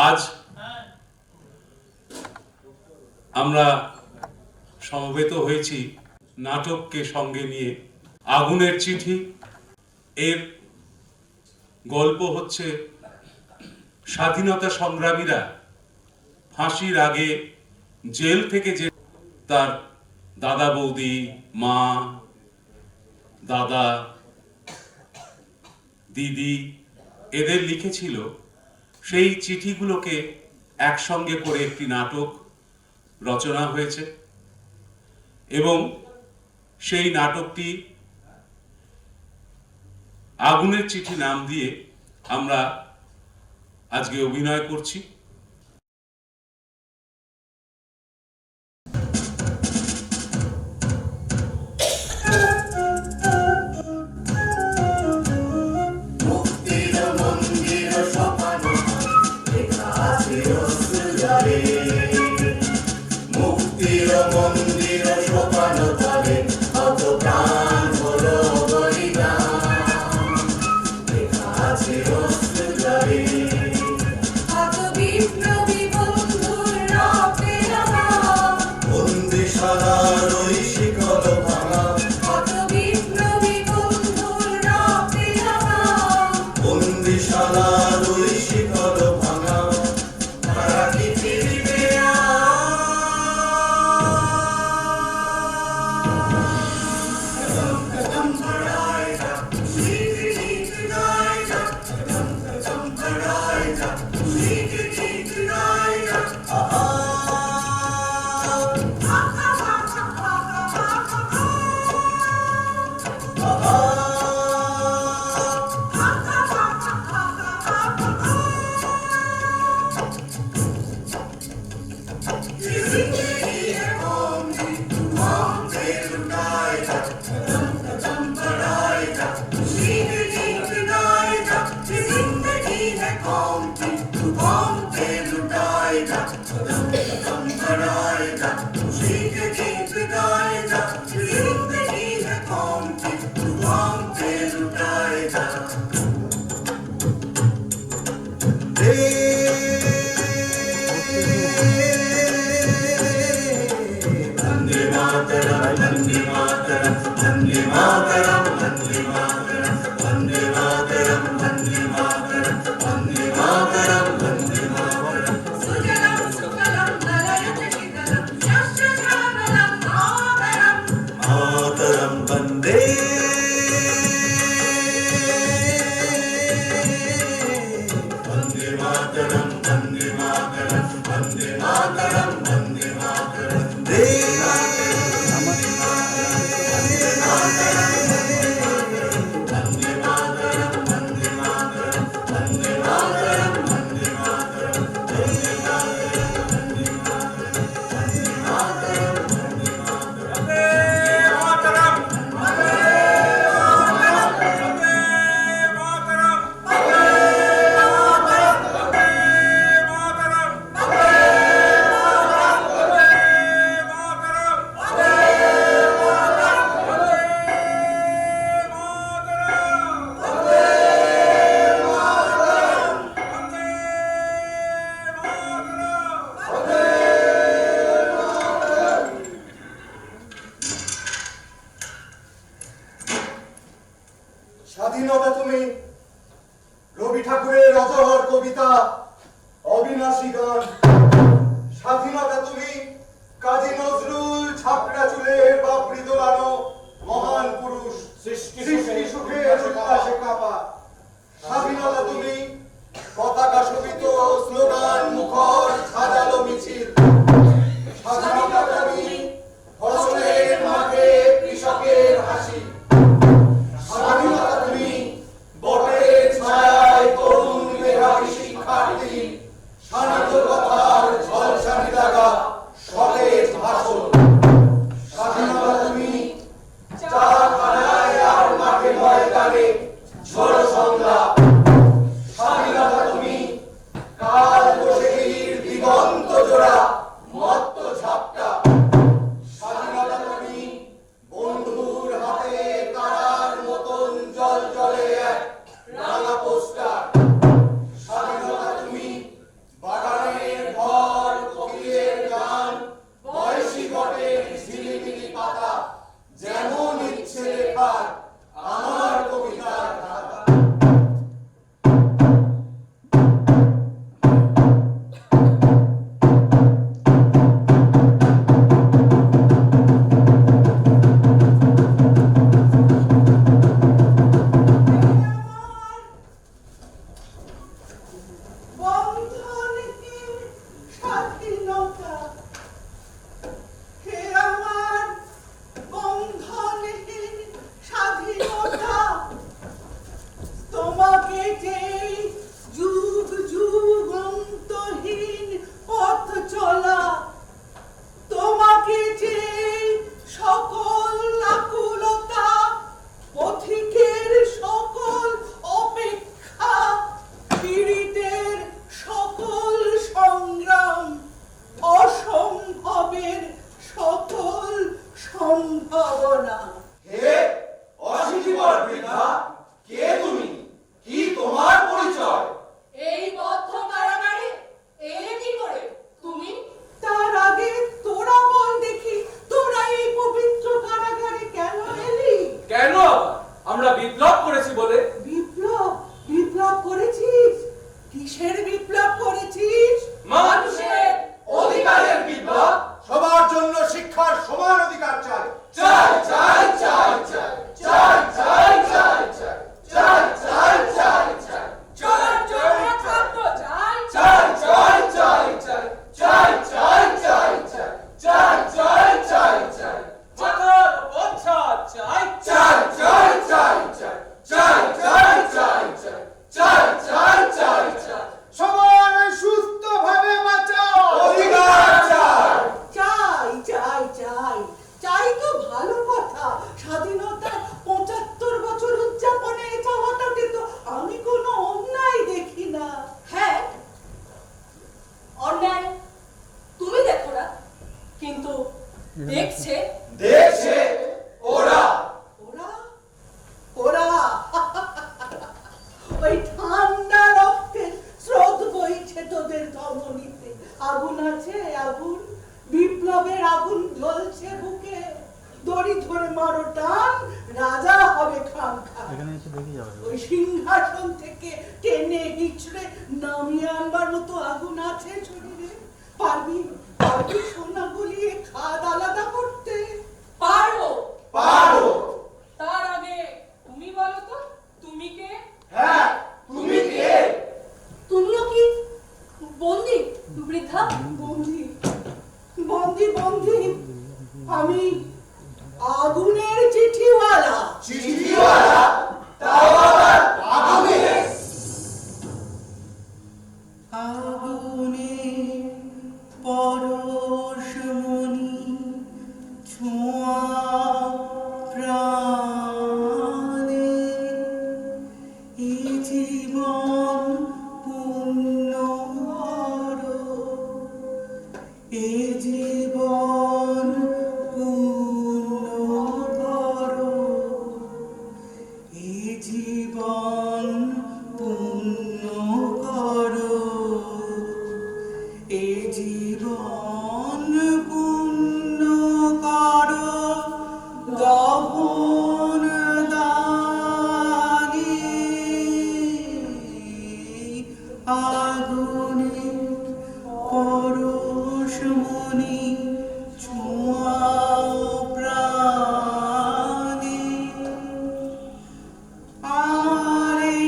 আজ আমরা সমবেত হয়েছি নাটককে সঙ্গে নিয়ে। আগুনের চিঠি এর গল্প হচ্ছে স্বাধীনতা সংগ্রামীরা ফাঁসির আগে জেল থেকে যে তার দাদা বৌদি, মা, দাদা, দিদি এদের লিখেছিল, সেই চিঠিগুলোকে একসঙ্গে করে একটি নাটক রচনা হয়েছে এবং সেই নাটকটি আগুনের চিঠি নাম দিয়ে আমরা আজকে অভিনয় করছি। স্বাধীনতা তুমি, রবি ঠাকুরের অজহর কবিতা, অবিনাশী গান। স্বাধীনতা তুমি, কাজী নজরুল ছাপড়া চুলের বাপড়ি দোলানো মহান পুরুষ, সৃষ্টি সুখের উল্লাসে কাঁপা। স্বাধীনতা তুমি, পতাকা শোভিত স্লোগান মুখর সাজালো মিছিল। স্বাধীনতা তুমি, ফসলের মাঠে কৃষকের হাসি। স্বাধীনতা তুমি, বটের ছায়ায় তরুণ মেধাবী শিক্ষার্থী, শানিত কথার ঝলসানি লাগা শিক্ষার সমান অধিকার চাই। চাই চাই চাই চাই চাই চাই চাই চাই চাই চাই চাই চাই চলার জন্য খাদ্য চাই চাই চাই চাই চাই চাই চাই চাই চাই চাই চাই চাই মাথার বোঝা চাই চাই চাই চাই চাই চাই চাই চাই চাই চাই চাই চাই সবাই সুস্থভাবে বাঁচাও। অধিকার চাই চাই চাই চাই চাই তো ভালো কথা। স্বাধীনতার ৭৫ বছর উদযাপনে চাওয়াটাতে তো আমি কোনো অন্যায় দেখি না। হ্যাঁ অন্যায় তুমি দেখো না, কিন্তু দেখছে দেখছে ওরা ওরা ওরা ওই ঠান্ডা রক্তের স্রোত বইছে তোদের ধমনীতে। আগুন আছে আগুন, বিপ্লবের আগুন জ্বলছে বুকে। দড়ি ধরে মারো টান, রাজা হবে খামখা। ওই সিংহাসন থেকে টেনে হিচড়ে নামিয়ে আনবার মতো আগুন আছে শরীরে। পারবি পারবি সোনা গলিয়ে খাদ আলাদা করতে? পারো। পারো তার আগে তুমি বলো তো তুমি কে? হ্যাঁ তুমি কে তুমিও কি বন্দি বৃদ্ধা? বন্দি বন্দি বন্দি আমি আগুনের চিঠিওয়ালা। চিঠিওয়ালা তাও আবার আগুনে আগুনে পরশমণি ছোঁয়া প্রাণে, এ জীবন পূর্ণ করো, এ জীবন পূর্ণ করো, এ জীবন পূর্ণ করো, এ জীবন পূর্ণ করো। দহন দানে আগুনে পরশমণি ছোঁয়া প্রাণে, আমারে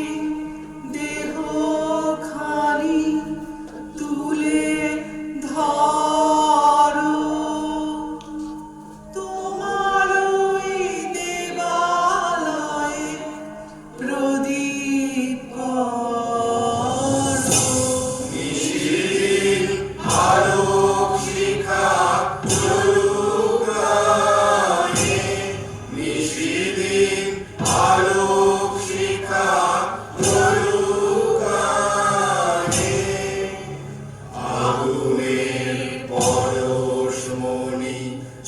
দেহ খানি তুলে ধরো, তোমার ওই দেবালয়ে প্রদীপ করো। আলোক শিখা জলুগানে নিশিদিন আলোক শিখা জলুগানে আগুনের পরশমণি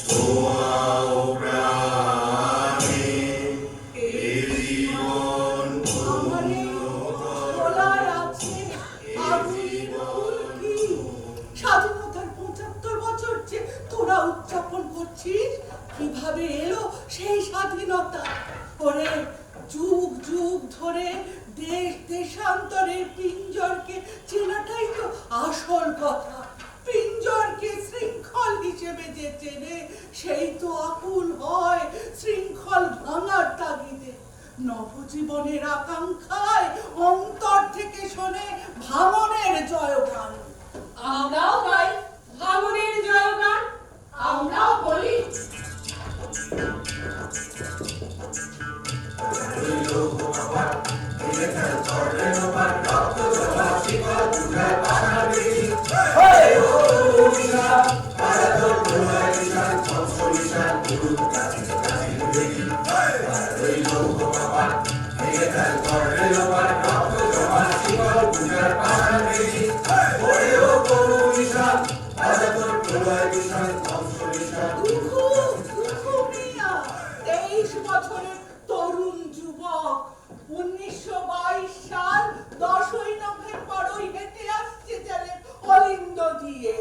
ছোঁয়াও প্রাণে এ জীবন আমারে গলায় আছে আগুনের ফুলকি। স্বাধীনতার ৭৫ বছর যে তোরা উদযাপন করছিস, কিভাবে এলো সেই স্বাধীনতা? ওরে যুগ যুগ ধরে দেশ দেশান্তরের পিঞ্জরকে চেনাটাই তো আসল কথা। পিঞ্জরকে শৃঙ্খল হিসেবে যে চেনে, সেই তো আকুল হয় শৃঙ্খল ভাঙার তাগিদে। নবজীবনের আকাঙ্ক্ষায় অন্তর থেকে শোনে ভাঙনের জয়গান। আমরাও গাই ভাঙনের জয়গান, আমরাও বলি দুঃখু, দুঃখু মিয়া, 23 বছরের তরুণ যুবক, 1922 সাল 10ই নভেম্বর ওই হেঁটে আসছে জেলের অলিন্দ দিয়ে।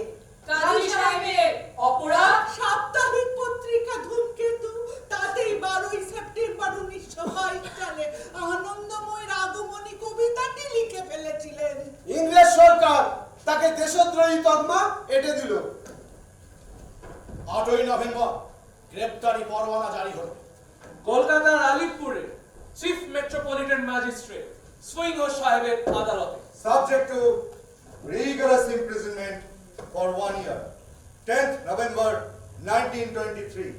কাজী সাহেবের অপরাধ সাপ্তাহিক পত্রিকা ধূমকেতু তাতেই 12ই সেপ্টেম্বর 1922 সালে আনন্দময়ের আগমনী কবিতাটি লিখে ফেলেছিলেন। ইংরেজ সরকার তাকে দেশদ্রোহী তকমা এঁটে দিল। 8ই নভেম্বর গ্রেপ্তারি পরোয়ানা জারি হলো। কলকাতার আলিপুরে চিফ মেট্রোপলিটন ম্যাজিস্ট্রেট সুইঙ্গর সাহেবের আদালতে Subject to rigorous imprisonment for 1 year. 10th November 1923.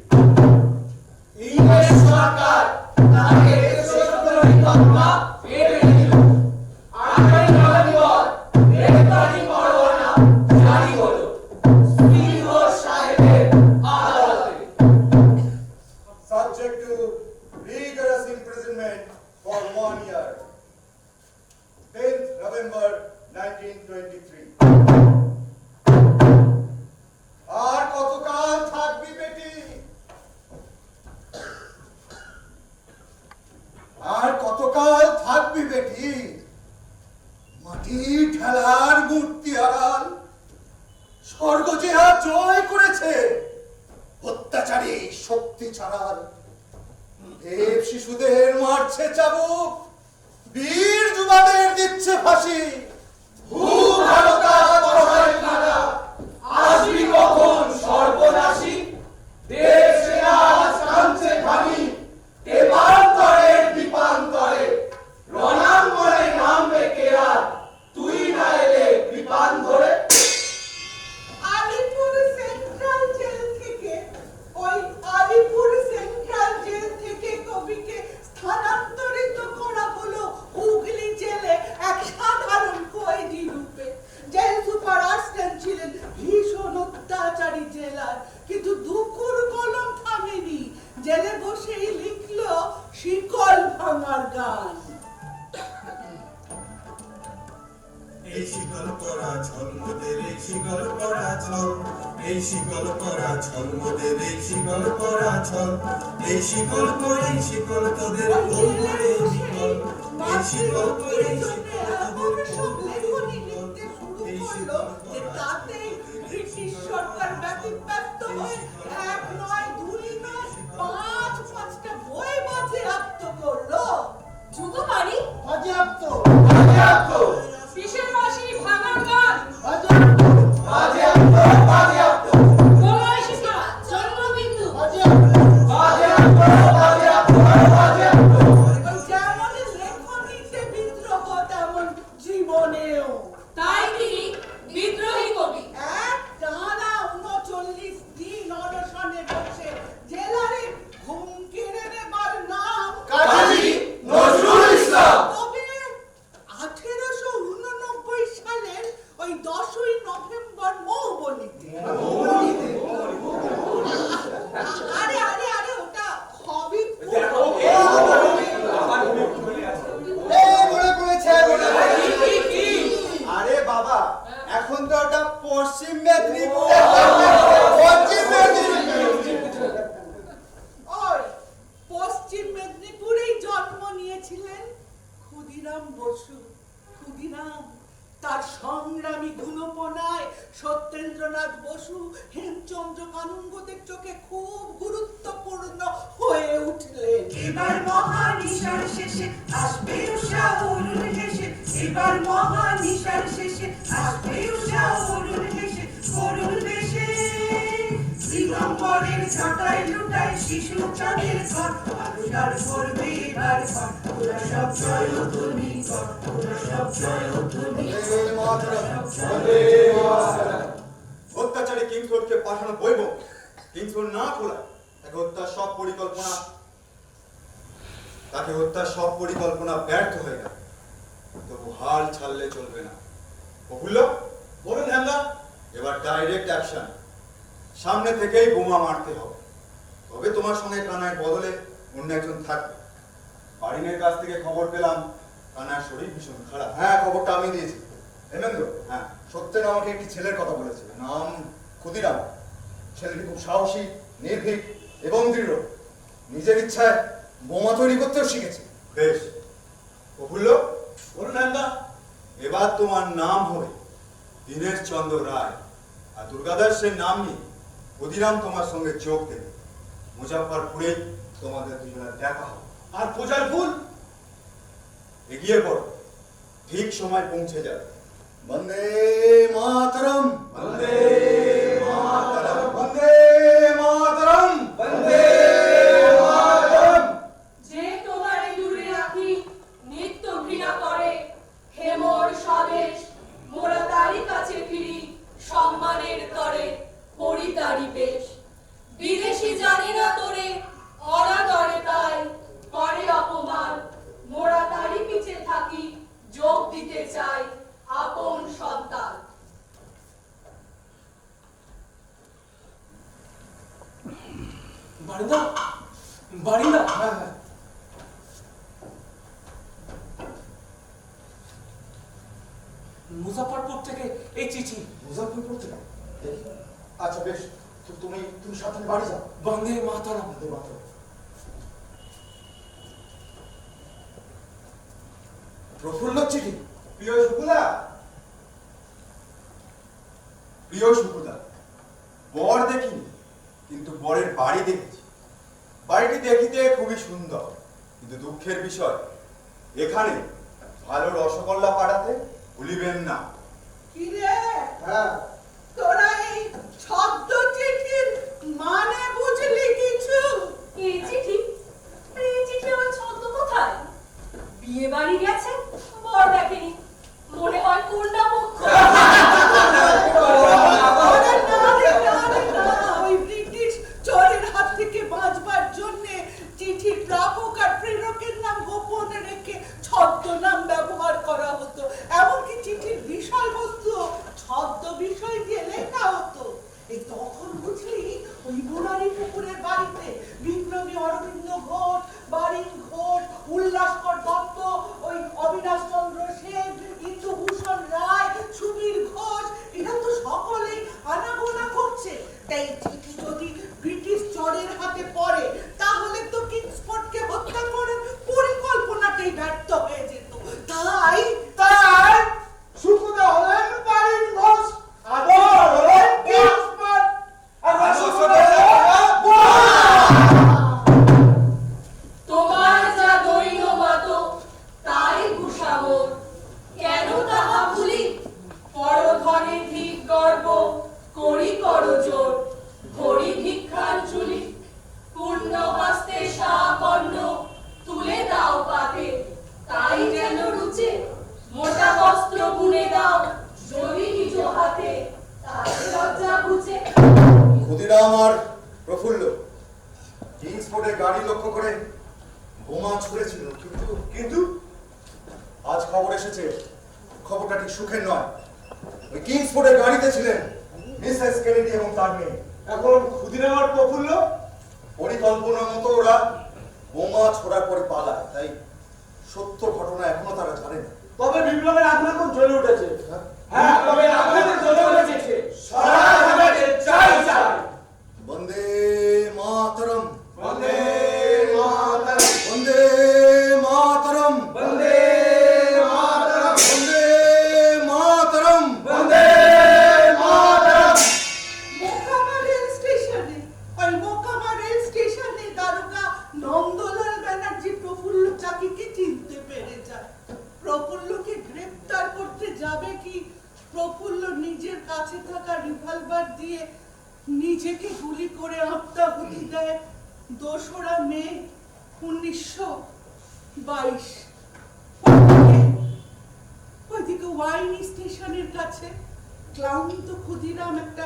ইংরেজ সরকার তাকে ১৩ ঘটনা এড়িয়ে দিল। ৮ই নভেম্বর গ্রেপ্তারি পরোয়ানা জারি হলো সুইঙ্গর সাহেবের আদালতে। Subject to rigorous imprisonment for 1 year. 10th November 1923. আর কতকাল থাকবি বেটি? আর কতকাল থাকবি বেটি? মাটি ঠেলার মূর্তি হারাল স্বর্গ যে হাত জয় করেছে, অত্যাচারী শক্তি ছাড়াল। দেব শিশুদের মারছে চাবুক, বীর যুবাদের দিচ্ছে ফাঁসি। ভূভারতার পরয় খানা, আসবি কখন সর্বনাশী? দেশে আজ কাঁদছে ঘানি, তেপান্তরের দীপান্তরে। রণাঙ্গনে নামবে কে আর, তুই না এলে বিপান ধরে। আলিপুর সেন্ট্রাল জেল থেকে আলিপুর সেন্ট্রাল জেল থেকে কবিকে স্থানান্তরিত করা হলো হুগলি জেলে এক সাধারণ কয়েদি রূপে। জেল সুপার আসতেন ছিলেন ভীষণ অত্যাচারী জেলার, কিন্তু দুকুর কলম থামেনি। জেলে বসেই লিখলো শিকল ভাঙার গান। এই শিকল পরা ছল মোদের, এই শিকল পরা ছল, এই শিকল পরা ছল মোদের, এই শিকল পরা ছল, এই শিকল পরেই শিকল তোদের কোমরে শিকল, এই শিকল পরেই শিকল তোদের কোমরে শিকল, এই শিকল পরা ব্রিটিশ সরকার ব্যতিব্যস্ত হয়ে ১ নয় ২ নয় ৫টা বই বাজেয়াপ্ত করলো। যুগবাণী বাজেয়াপ্ত কিসের মাসি ভাঙার গান বাজেয়াপ্ত, প্রলয় শিখা জন্মবিন্দু যেমন লেখনীতে বিদ্রোহ তেমন জীবনেও। তাই তিনি বিদ্রোহী কবি। এক টানা ৩৯ দিন অনশনে বসে জেলারে ঘুম কেড়ে নেবার নাম কাজী নজরুল ইসলাম। তবে ১৮৮৯ সালের ওই ১০ই নভেম্বর মৌবনীতে। আরে আরে আরে ওটা হবি আরে বাবা, এখন তো ওটা পশ্চিম মেদিনীপুর। ওই পশ্চিম মেদিনীপুরেই জন্ম নিয়েছিলেন ক্ষুদিরাম বসু। ক্ষুদিরাম তার সংগ্রামী গুণপনায় সত্যেন্দ্রনাথ বসু হেমচন্দ্র কানুঙ্গদের চোখে খুব গুরুত্বপূর্ণ হয়ে উঠলেন। এবার মহানিশার শেষে আসবে উষা অরুণ হেসে, এবার মহানিশার শেষে আসবে উষা অরুণ হেসে, করুণ বেশে দিগম্বরের ছাটায় লুটায় শিশু চাঁদের ঘর, আলোটার করবে এবার ঘর, ওরা সব জয় তুমি কর, ওরা সব জয় তুমি অত্যাচারী কিংসোরকে পাঠানো বইব, কিংসোর না খোলা তাকে হত্যার সব পরিকল্পনা ব্যর্থ হয়ে গেল। তবু হাল ছাড়লে চলবে না। প্রফুল্ল বলুন হ্যাঁ, এবার ডাইরেক্ট অ্যাকশন। সামনে থেকেই বোমা মারতে হবে। তবে তোমার সঙ্গে কানাইয়ের বদলে অন্য একজন থাকবে। বাড়িনের কাছ থেকে খবর পেলাম কানাইয়ের শরীর ভীষণ খারাপ। হ্যাঁ, খবরটা আমি দিয়েছি। হেমেন্দ্র, হ্যাঁ, সত্যেন আমাকে একটি ছেলের কথা বলেছে, নাম ক্ষুদিরাম। ছেলেটি খুব সাহসী, নির্ভীক এবং দৃঢ়। নিজের ইচ্ছায় বোমা তৈরি করতেও শিখেছে। বেশ, প্রফুল্ল বলুন হ্যাঁ, এবার তোমার নাম হবে দীনেশ চন্দ্র রায়, আর দুর্গাদাস সেন নাম নিয়ে ক্ষুদিরাম তোমার সঙ্গে যোগ দেবে। মুজাফফরপুরে তোমাদের দুজনের দেখা হবে। আর পূজার ফুল এগিয়ে পড়ো, ঠিক সময় পৌঁছে যাবে। বন্দে মাতরম, বন্দে মাতরম, বন্দে মাতরম। বারিন্দা বারিন্দা হ্যাঁ হ্যাঁ মুজাফফরপুর থেকে এই চিঠি। মুজাফফরপুর থেকে? দেখি। আচ্ছা বেশ, তুমি সাবধানে বাড়ি যাও। বন্দে মাতরম। বন্দে মাতরম। প্রফুল্ল চিঠি। প্রিয় শুকুদা, প্রিয় শুকুদা, বর দেখিনি, কিন্তু বরের বাড়ি দেখেছি। বাড়িটি দেখিতে খুবই সুন্দর, কিন্তু দুঃখের বিষয় এখানে ভালো রসগোল্লা পাঠাতে ভুলিবেন না। কি রে, হ্যাঁ, তোরা এই শব্দ চিঠির মানে বুঝলি কিছু? এই চিঠি আমার ছন্দ কোথায়? বিয়ে বাড়ি গেছে, বর দেখেনি, মনে হয় কন্যা পক্ষ। আরে না রে, না রে, না। ওই ব্রিটিশ চোরের হাত থেকে বাঁচবার জন্যে চিঠির প্রাপক আর প্রেরকের নাম গোপনে রেখে ছদ্মনাম ব্যবহার করা হতো। এমনকি চিঠির বিষয়বস্তু ছদ্ম বিষয় দিয়ে লেখা হতো। এই তখন বুঝলি ওই মুরারি পুকুরের বাড়িতে বিপ্লবী অরবিন্দ ঘোষ, বারিন ঘোষ, উল্লাসকর দত্ত, ওই অবিনাশ চন্দ্র সেন, ইন্দুভূষণ রায়, সুবীর ঘোষ, এরা তো সকলেই আনাগোনা করছে। তাই চিঠি যদি ব্রিটিশ চরের হাতে পড়ে, তাহলে তো কিংসফোর্ডকে হত্যা করার পরিকল্পনাটাই ব্যর্থ হয়ে যেত। তাই শুকুদা হলেন বারিন ঘোষ, আদর হলেন কিংসফোর্ড, আর শুকুদা তোমার যা দৈন মাত তাই ঘুষাবো, কেন তাহা ভুলি? পরধনে ঠিক গর্ব করি করজোর, ঘড়ি ভিক্ষার চুলি, পূর্ণ হস্তে সাকর্ণ তুলে দাও পাতে, তাই যেন রুচে মোটা বস্ত্র বুনে দাও যদি নিজ হাতে, তাতে লজ্জা বুঝে। ক্ষুদিরাম আর প্রফুল্ল কিংসফোর্ডের গাড়ি লক্ষ্য করে বোমা ছুঁড়েছিল, কিন্তু আজ খবর এসেছে খবরটা ঠিক সুখের নয়। ওই কিংসফোর্ডের গাড়িতে ছিলেন মিসেস কেনেডি এবং তার মেয়ে। এখন ক্ষুদিরাম আর প্রফুল্ল পরিকল্পনা মতো ওরা বোমা ছোড়ার পরে পালায়, তাই সত্য ঘটনা এখনো তারা জানে না। তবে বিপ্লবের আগুন এখন জ্বলে উঠেছে। হ্যাঁ? হ্যাঁ, বিপ্লবের আগুন জ্বলে উঠেছে। স্বরাজ আমাদের চাই চাই। বন্দে মাতরম, বন্দে মাতরম, বন্দে মাতরম, বন্দে মাতরম, বন্দে মাতরম। বন্দে মাতরম। মোকামা রেল স্টেশনে, ওই মোকামা রেল স্টেশনে দারোগা নন্দলাল ব্যানার্জি প্রফুল্ল চাকিকে চিনতে পেরে যায়। প্রফুল্লকে গ্রেফতার করতে যাবে কি প্রফুল্ল নিজের কাছে থাকা রিভলভার দিয়ে নিজেকে গুলি করে আত্মাহুতি দেয় 2রা মে 1922। ওইদিকে ওয়াইনি স্টেশনের কাছে ক্লান্ত ক্ষুদিরাম একটা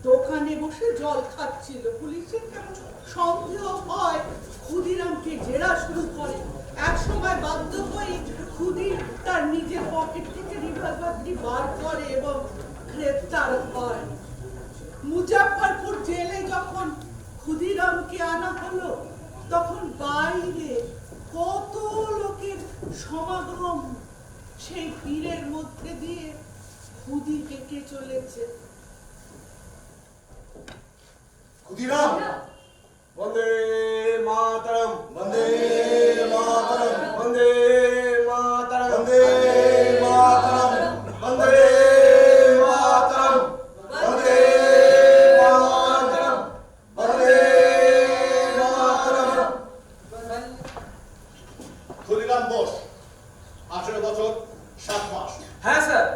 দোকানে বসে জল খাচ্ছিল। পুলিশের কেমন সন্দেহ হয়, ক্ষুদিরামকে জেরা শুরু করে। এক সময় বাধ্য হয়ে ক্ষুদির তার নিজের পকেট থেকে রিভলভারটি বার করে এবং গ্রেফতার হয়। মুজাফফরপুর জেলে যখন ক্ষুদিরামকে আনা হলো, তখন বাইরে কত লোকের সমাগম। সেই ভিড়ের মধ্যে দিয়ে ক্ষুদি হেঁটে চলেছে। ক্ষুদিরাম, বন্দে মাতরম, বন্দে মাতরম, বন্দে মাতরম, বন্দে মাতরম, বন্দে মাতরম, বন্দে মাতরম, বন্দে মাতরম। ক্ষুদিরাম বোস, 18 বছর 7 মাস। হ্যাঁ স্যার,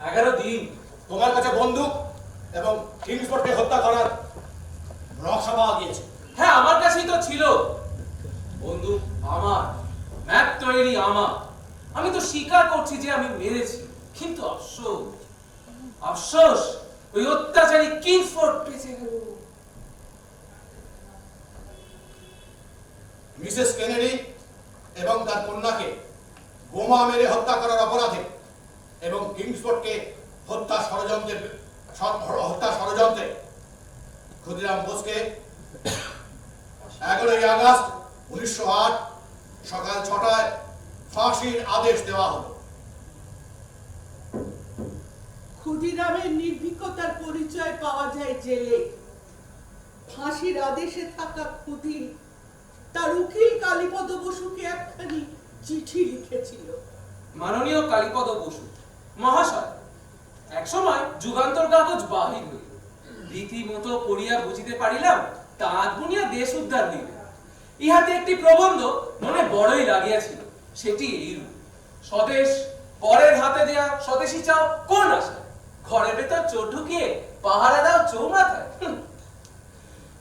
11 দিন। তোমার কাছে বন্দুক এবং কিংসফোর্ডকে হত্যা করার নকশা পাওয়া গিয়েছে। হ্যাঁ, আমার কাছেই তো ছিল। বন্দুক আমার, ম্যাপ তৈরি আমার। আমি তো স্বীকার করছি যে আমি মেরেছি, কিন্তু আফসোস আফসোস ওই অত্যাচারী কিংসফোর্ড বেঁচে গেল। মিসেস কেনেডি এবং তার কন্যাকে বোমা মেরে হত্যা করার অপরাধে এবং কিংসফোর্ডকে হত্যা ষড়যন্ত্রে ক্ষুদিরাম বোসকে 11ই আগস্ট 1908 সকাল 6টায় ফাঁসির আদেশ দেওয়া হলো। ক্ষুদিরামের নির্ভীকতার পরিচয় পাওয়া যায় জেলে। ফাঁসির আদেশে থাকা ক্ষুদি তার উকিল কালীপদ বসুকে একখানি চিঠি লিখেছিল। মাননীয় কালীপদ বসু মহাশয়, একসময় যুগান্তর কাগজ বাহির হইল, রীতিমতো পড়িয়া বুঝিতে পারিলাম তাঁত বুনিয়া দেশ উদ্ধার হইবে। ইহাতে একটি প্রবন্ধ মনে বড়ই লাগিয়াছিল, সেটি এইরূপ: স্বদেশ পরের হাতে দেয়া স্বদেশী চাও কোন আশায়, ঘরের ভেতর চোর ঢুকিয়ে পাহারা দাও চৌমাথায়।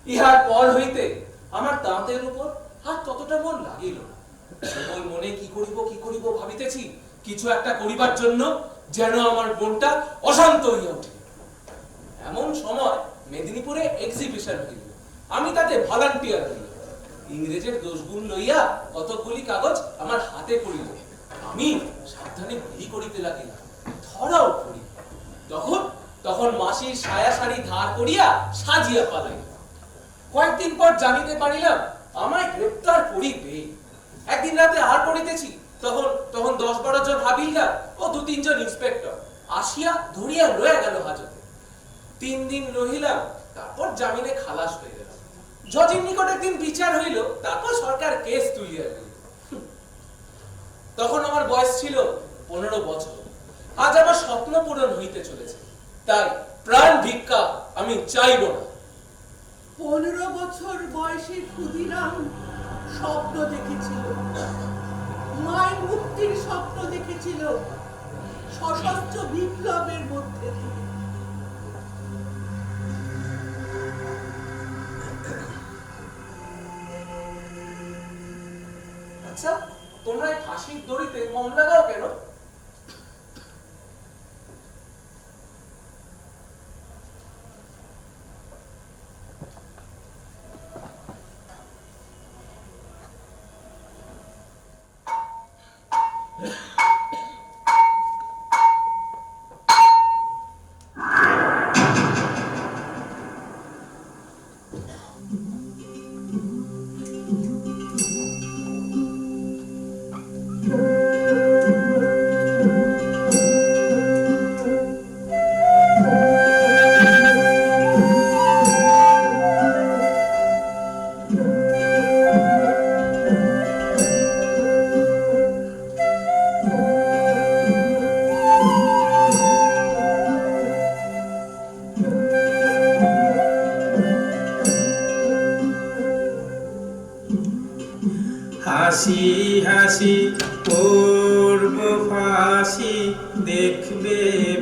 ইহার পর হইতে আমার তাঁতের উপর আর ততটা মন লাগিল না। কেবল মনে কি করিব ভাবিতেছি, কিছু একটা করিবার জন্য যেন আমার মনটা অশান্ত হইয়া উঠিল। এমন সময় মেদিনীপুরে এক্সিবিশন হইল, আমি তাতে ভলান্টিয়ার হইল। ইংরেজের দোষগুণ লইয়া কতকগুলি কাগজ আমার হাতে পড়িল, আমি সাবধানে বই করিতে লাগিলাম, ধরাও পড়ি। তখন মাসির সায়া শাড়ি ধার করিয়া সাজিয়া পালাই। কয়েকদিন পর জানিতে পারিলাম আমায় গ্রেপ্তার করিবে। একদিন রাতে আর পড়িতেছি, তখন 10-12 জন হাবিলদার ও 2-3 জন ইন্সপেক্টর আসিয়া ধরিয়া লইয়া গেল হাজতে। 3 দিন রহিলাম, তারপর জামিনে খালাস হয়ে গেল। জজের নিকট একদিন বিচার হইল, তারপর সরকার কেস তুলিয়া দিল। তখন আমার বয়স ছিল 15 বছর। আজ আমার স্বপ্ন পূরণ হইতে চলেছে, তাই প্রাণ ভিক্ষা আমি চাইব না। 15 বছর বয়সে ক্ষুদিরাম স্বপ্ন দেখেছিল, মায়ের মুক্তির স্বপ্ন দেখেছিল সশস্ত্র বিপ্লবের মধ্যে দিয়ে। আচ্ছা, তোমরা এই ফাঁসির দড়িতে মন লাগাও কেন? হাসি হাসি করব ফাঁসি, দেখবে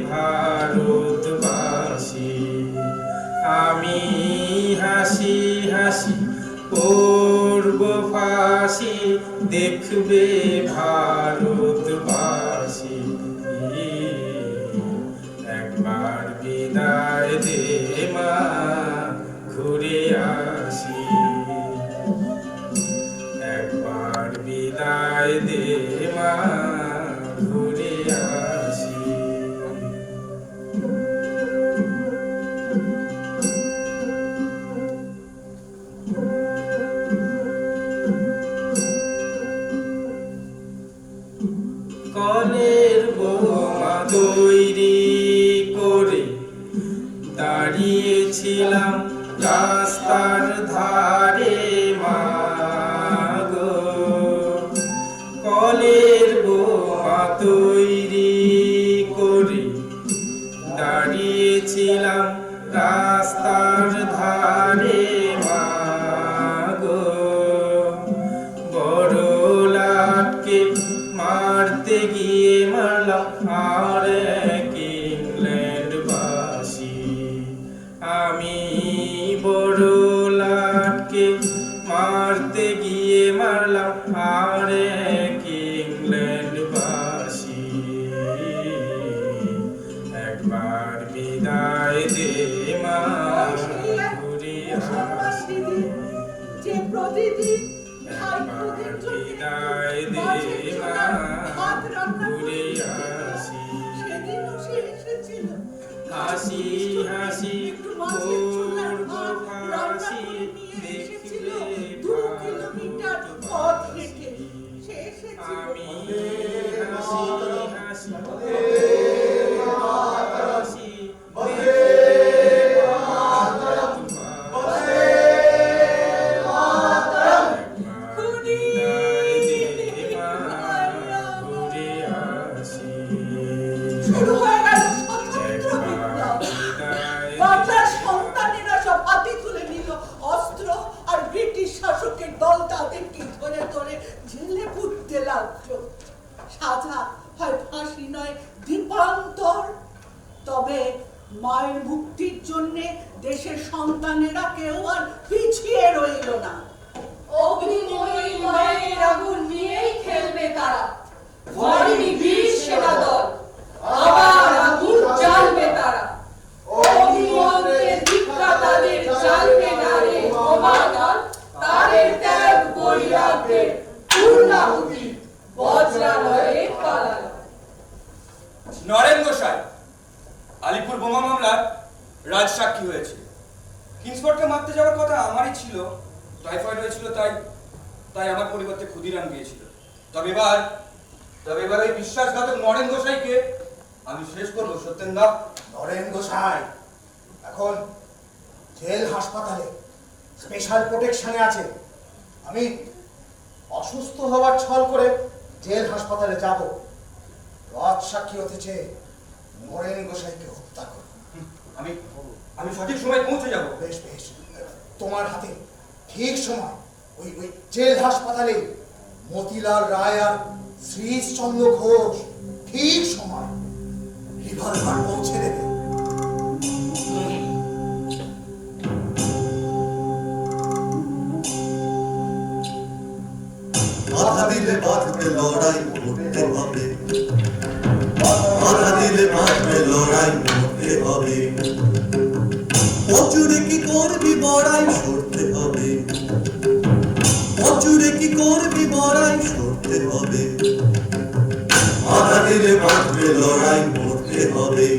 ভারতবাসী। আমি হাসি হাসি করব ফাঁসি, দেখবে ভারতবাসী। একবার বিদায় দে মা, ঘুরে আসি। একবার বিদায় দে মা, ঘুরে আসি। কলের বোমা তৈরি করে দাঁড়িয়েছিলাম রাস্তার ধারে মা গো। কলের বোমা তৈরি করে দাঁড়িয়েছিলাম রাস্তার ধারে মা গো। বড় লাটকে মারতে গিয়ে মারলাম আর এক ইংল্যান্ডবাসী। আমি বড় লাটকে মারতে গিয়ে মারলাম আর এক ইংল্যান্ডবাসী। একবার বিদায় দে মা, ঘুরে আসি। যে প্রতিদিন একবার বিদায় দে মা, ঘুরে আসি। সেদিনও সে এসেছিল, হাসি হাসি করব ফাঁসি, টাইফয়েড হয়েছিল, তাই তাই আমার পরিবর্তে ক্ষুদিরাম গিয়েছিল। তবে এবার ওই বিশ্বাসঘাতক নরেন গোসাইকে আমি শেষ করবো সত্যেন্দা। নরেন গোসাই এখন জেল হাসপাতালে স্পেশাল প্রোটেকশনে আছে। আমি অসুস্থ হওয়ার ছল করে জেল হাসপাতালে যাব, রাজ সাক্ষী হতেছে নরেন গোসাইকে হত্যা করব। আমি সঠিক সময় পৌঁছে যাব। বেশ বেশ, তোমার হাতে ঠিক সময় ওই জেল হাসপাতালে মতিলাল রায় আর শ্রীশচন্দ্র ঘোষ ঠিক সময় রিভলভার পৌঁছে দেবে। বাধা দিলে বাঁধবে লড়াই করতে হবে, বাধা দিলে বাঁধবে লড়াই করতে হবে। অচুরে কি করবি বড়াই সরতে হবে, অচুরে কি করবি বড়াই সরতে হবে। বাধা দিলে বাঁধবে লড়াই করতে হবে,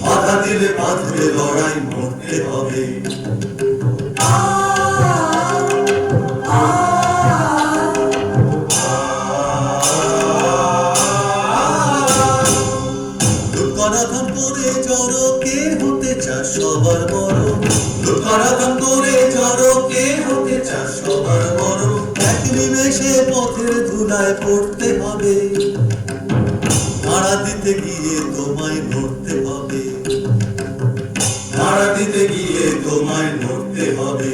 বাধা দিলে বাঁধবে লড়াই করতে হবে। দুর্গরাধন করে জড়ো কে হতে চাস সবার বড়, দুর্গরাধন করে জড়ো কে হতে চাস সবার বড়। এক নিমেষে পথের ধুলায় পড়তে হবে, নাড়া দিতে গিয়ে তোমায় নড়তে হবে, নাড়া দিতে গিয়ে তোমায় নড়তে হবে।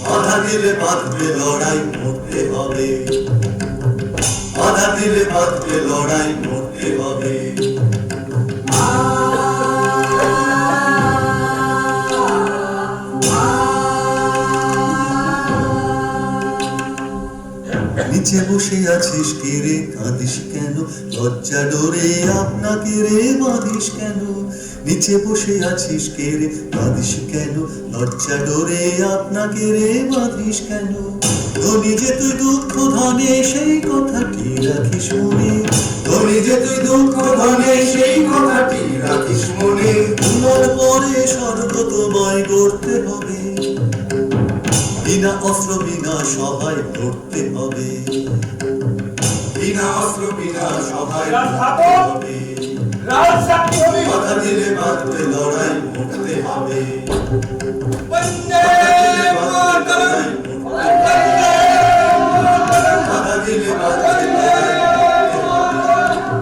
বাধা দিলে বাঁধবে লড়াই করতে হবে, বাধা দিলে বাঁধবে লড়াই করতে হবে। নিচে বসে আছিস কে রে কাঁদিস কেন, লজ্জা ডোরে আপনাকে রে বাঁধিস কেন। নিচে বসে আছিস কে রে কাঁদিস কেন, লজ্জা ডোরে আপনাকে রে বাঁধিস কেন। ধনী যে তুই দুঃখ ধনে সেই কথাটি রাখিস মনে, ধনী যে তুই দুঃখ ধনে সেই কথাটি রাখিস মনে। তোমার পরে স্বর্গ তোমায় গড়তে হবে, বিনা অস্ত্র বিনা সহায় করতে হবে, বিনা অস্ত্র বিনা সহায় করতে হবে। বাধা দিলে বাঁধবে লড়াই করতে হবে, বাধা দিলে বাঁধবে লড়াই করতে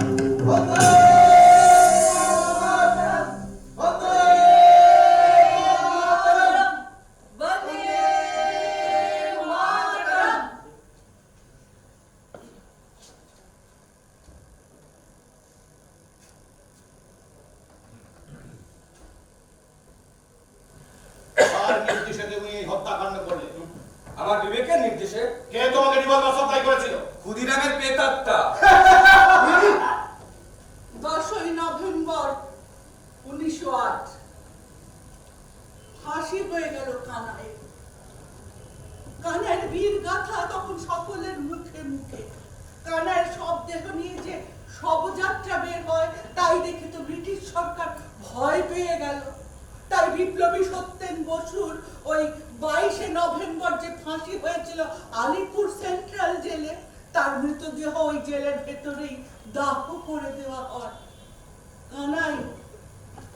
হবে। আর নির্দেশে তুমি এই হত্যাকাণ্ড করলে? আমার বিবেকের নির্দেশে। কে তোমাকে রিভলভার সাপ্লাই করেছিল? ক্ষুদিরামের প্রেতাত্মা। 10ই নভেম্বর 1908 ফাঁসি হয়ে গেল কানাই। কানাইয়ের বীর গাথা তখন সকলের মুখে মুখে। কানাইয়ের সব দেহ নিয়ে যে শবযাত্রা বের হয় তাই দেখে তো ব্রিটিশ সরকার ভয় পেয়ে গেল। তাই বিপ্লবী সত্যেন বসুর ওই 22শে নভেম্বর যে ফাঁসি হয়েছিল আলিপুর সেন্ট্রাল জেলে, তার মৃতদেহ ওই জেলের ভেতরেই দাহ করে দেওয়া হয়। কানাই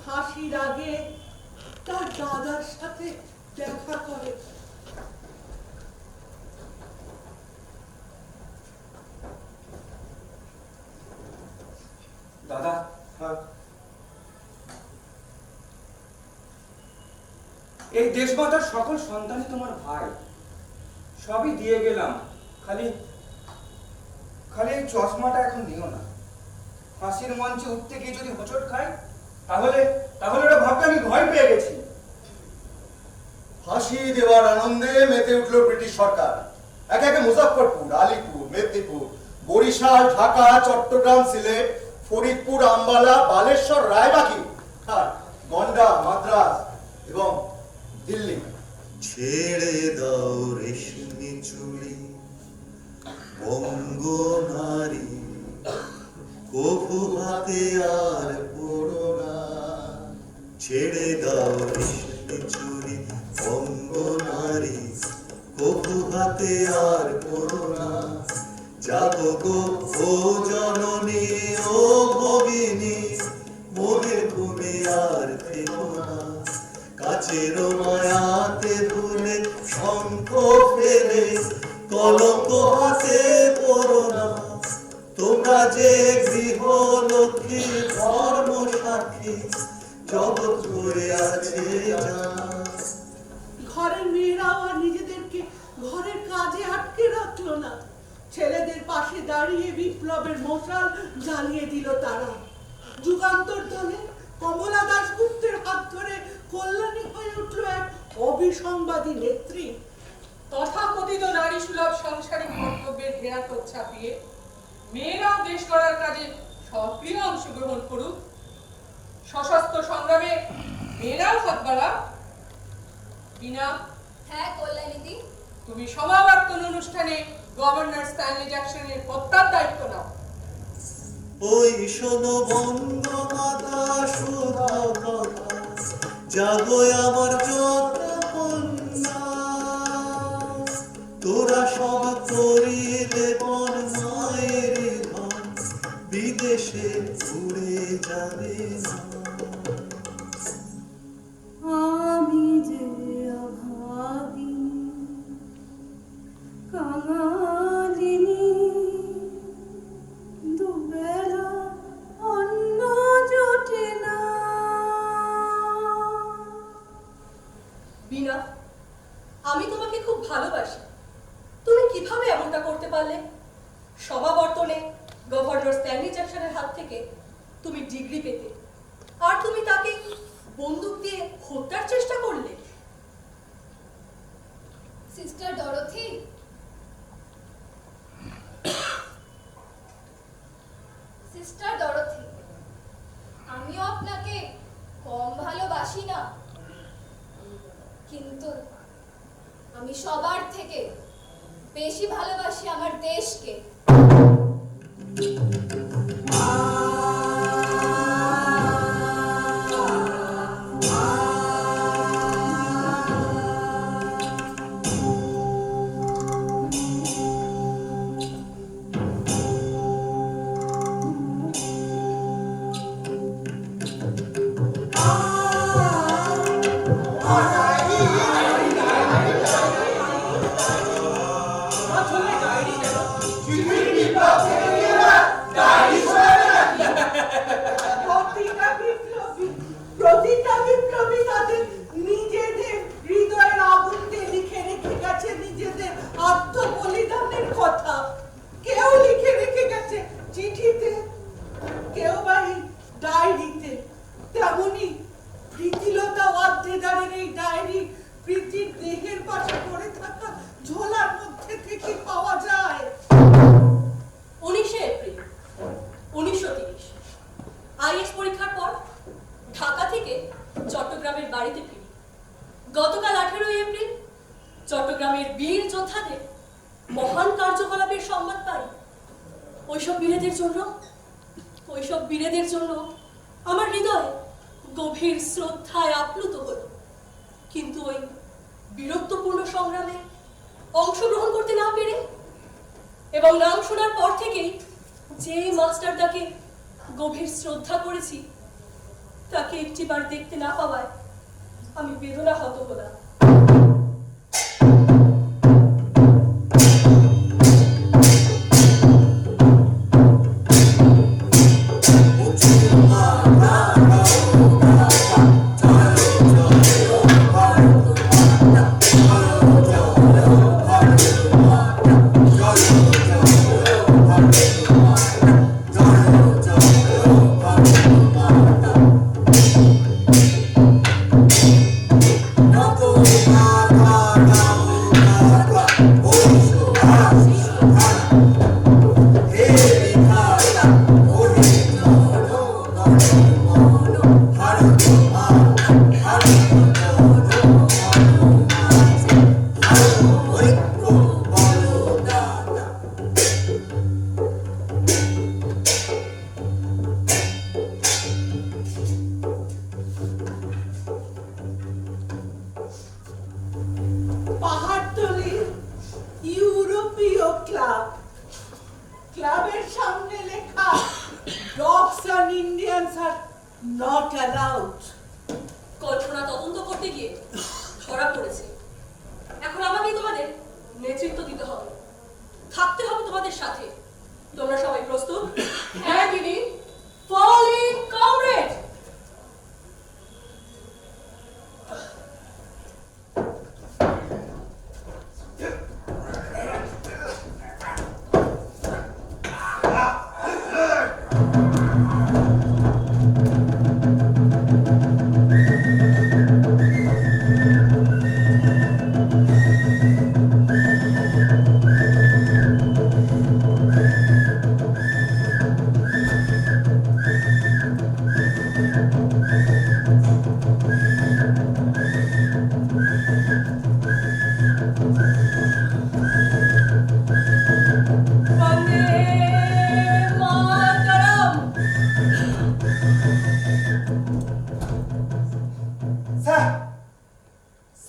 ফাঁসির আগে তার দাদার সাথে দেখা করে। দাদা, এই দেশমাতার সকল সন্তানই তোমার ভাই, সবই দিয়ে গেলাম। খালি এই চশমাটা এখন নিও না। ফাঁসির মঞ্চে উঠতে গিয়ে যদি হোঁচট খাই তাহলে ওরা ভাববে আমি ভয় পেয়ে গেছি। ফাঁসি দেওয়ার আনন্দে মেতে উঠল ব্রিটিশ সরকার। একে একে মুজাফফরপুর, আলিপুর, মেদিনীপুর, বরিশাল, ঢাকা, চট্টগ্রাম, সিলেট, ফরিদপুর, আম্বালা, বালেশ্বর, রায়বাকি, আর গন্ডা, মাদ্রাজ এবং দিল্লি। ছেড়ে দাও রেশমি চুড়ি বঙ্গ নারী, কভু হাতে আর পড়ো না। ছেড়ে দাও রেশমি চুড়ি বঙ্গ মায়াতে আর পড়ো না, জাগো গো ও জননী ও ভগিনী, মোহে তুমি আর থেকো না, কাছের মায়াতে ভুলে শঙ্খ ফেলে কলঙ্ক হাতে পড়ো না, তোমরা যে গৃহ লক্ষ্মী ধর্ম সাক্ষী জগৎ করে আছে জানা। ঘরের মেয়েরাও আর নিজেদেরকে ঘরের কাজে আটকে রাখলো না, ছেলেদের পাশে দাঁড়িয়ে বিপ্লবের মশাল জ্বালিয়ে দিল তারা। যুগান্তর দলে কমলা দাশগুপ্তের হাত ধরে কল্যাণী হয়ে উঠল এক অবিসংবাদী নেত্রী। তথাকথিত নারী সুলভ সাংসারিক কর্তব্যের ঘেরাটোপ ছাপিয়ে মেয়েরাও দেশ গড়ার কাজে সক্রিয় অংশগ্রহণ করুক, সশস্ত্র সংগ্রামে মেয়েরাও হাত বাড়া। বিনা, হ্যাঁ কল্যাণীদি, তুমি সমাবর্তন অনুষ্ঠানে গভর্নর স্ট্যানলি জ্যাকসনের কর্তার দায়িত্ব নাও। ওই শোনো বঙ্গমাতা সুধা কথা, জাগো আমার যত কন্যা, তোরা সব করিলে বন মায়ের ধন, বিদেশে উড়ে যাবে না। আমি যে অভাগিনী কাঙালিনী, দুবেলা অন্ন জোটে না। বিনা, আমি তোমাকে খুব ভালোবাসি, তুমি কিভাবে এমনটা করতে পারলে? সমাবর্তনে গভর্নর স্ট্যানলি জ্যাকসনের হাত থেকে তুমি ডিগ্রি পেতে, আর তুমি তাকে বন্দুক দিয়ে হত্যার চেষ্টা করলে। সিস্টার ডরথি, সিস্টার ডরথি, আমিও আপনাকে কম ভালোবাসি না, কিন্তু আমি সবার থেকে বেশি ভালোবাসি আমার দেশকে। প্রতিটা বিপ্লবী তাদের নিজেদের হৃদয়ের আগুনকে লিখে রেখে গেছে নিজেদের আত্মবলিদানের কথা। কেউ লিখে রেখে গেছে চিঠিতে, কেউ বা এই ডায়েরিতে। তেমনি প্রীতিলতা ওয়াদ্দেদারের এই ডায়েরি প্রীতির দেহের পাশে পড়ে থাকা ঝোলার মধ্যে থেকে পাওয়া যায়। 19 এপ্রিল 1930 আইএস পরীক্ষার পর ঢাকা থেকে চট্টগ্রামের বাড়িতে ফিরি। গতকাল 18 এপ্রিল চট্টগ্রামের বীর যোদ্ধাদের মহান কার্যকলাপের সংবাদ পাই। ওইসব বীরেদের জন্য আমার হৃদয় গভীর শ্রদ্ধায় আপ্লুত হল। কিন্তু ওই বীরত্বপূর্ণ সংগ্রামে অংশগ্রহণ করতে না পেরে এবং নাম শোনার পর থেকেই যে মাস্টারদাকে গভীর শ্রদ্ধা করেছি তাকে একটিবার দেখতে না পাওয়ায় আমি বেদনাহত হলাম। ক্লাব। ক্লাবের সামনে লেখা dogs and Indians are not allowed. Kalpana তদন্ত করতে গিয়ে ধরা পড়েছে। এখন আমাকেই তোমাদের নেতৃত্ব দিতে হবে, থাকতে হবে তোমাদের সাথে। তোমরা সবাই প্রস্তুত? হ্যাঁ দিদি। Falling comrade.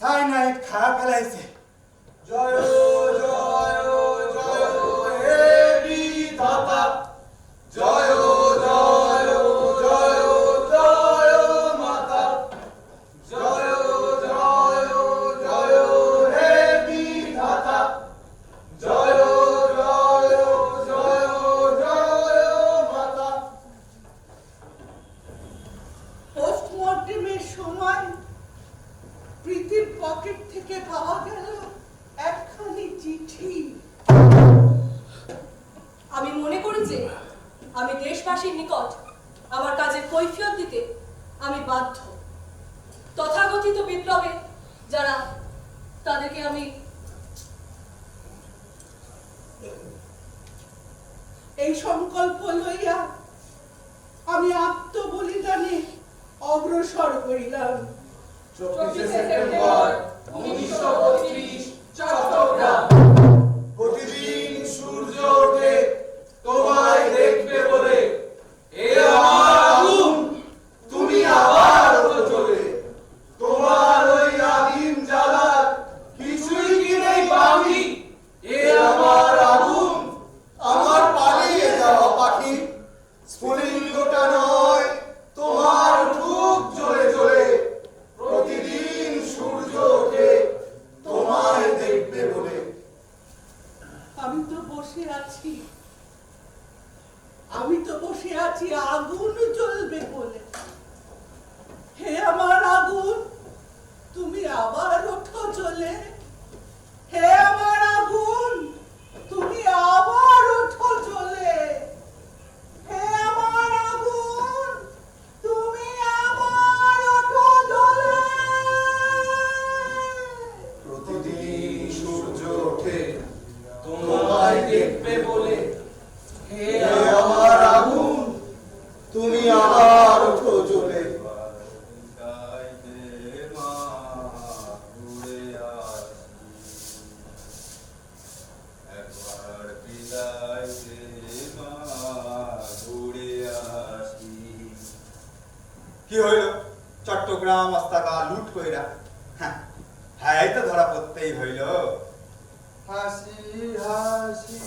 সাইনাইড খারাপ ফেলাইছে। জয় জয় জয় হে বিধাতা, জয় জয় জয় জয় মাতা, জয় জয় জয় হে বিধাতা, জয় জয় জয় জয় মাতা। পোস্টমর্টেমের সময় প্রীতির পকেট থেকে পাওয়া গেল একখানি চিঠি। আমি মনে করি যে আমি দেশবাসীর নিকট আমার কাজের কৈফিয়ত দিতে আমি বাধ্য। তথাকথিত বিপ্লবে যারা, তাদেরকে আমি এই সংকল্প লইয়া আমি আত্মবলিদানে অগ্রসর করিলাম। 24 সেপ্টেম্বর 1932 চট্টগ্রাম। প্রতিদিন সূর্য ওঠে তোমায় দেখবে বলে, এ আমার আগুন, তুমি আবার ওঠো চলে। তোমার ওই আদিম জ্বালার কিছুই কি নেই বাকি, এ আমার আগুন, আমার পালিয়ে যাওয়া পাখি। স্ফুলিঙ্গটা নয় তোমার ঠুক জ্বলে জ্বলে, প্রতিদিন সূর্য ওঠে তোমায় দেখবে বলে। আমি তো বসে আছি, আমি তো বসে আছি আগুন জ্বলবে বলে। হে আমার আগুন, তুমি আবার ওঠো চলে। হে আমার আগুন, তুমি আবার ওঠো চলে। হে আমার আগুন, তুমি আবার ওঠো চলে। প্রতিদিন সূর্য ওঠে তোমায় দেখবে বলে, হে আমার আগুন, তুমি আবার ওঠো জ্বলে। একবার বিদায় দে মা, ঘুরে আসি। কি হইল? চট্টগ্রাম অস্তাকা লুট কইরা, হ্যাঁ এই তো ধরা পড়তেই হইল। হাসি হাসি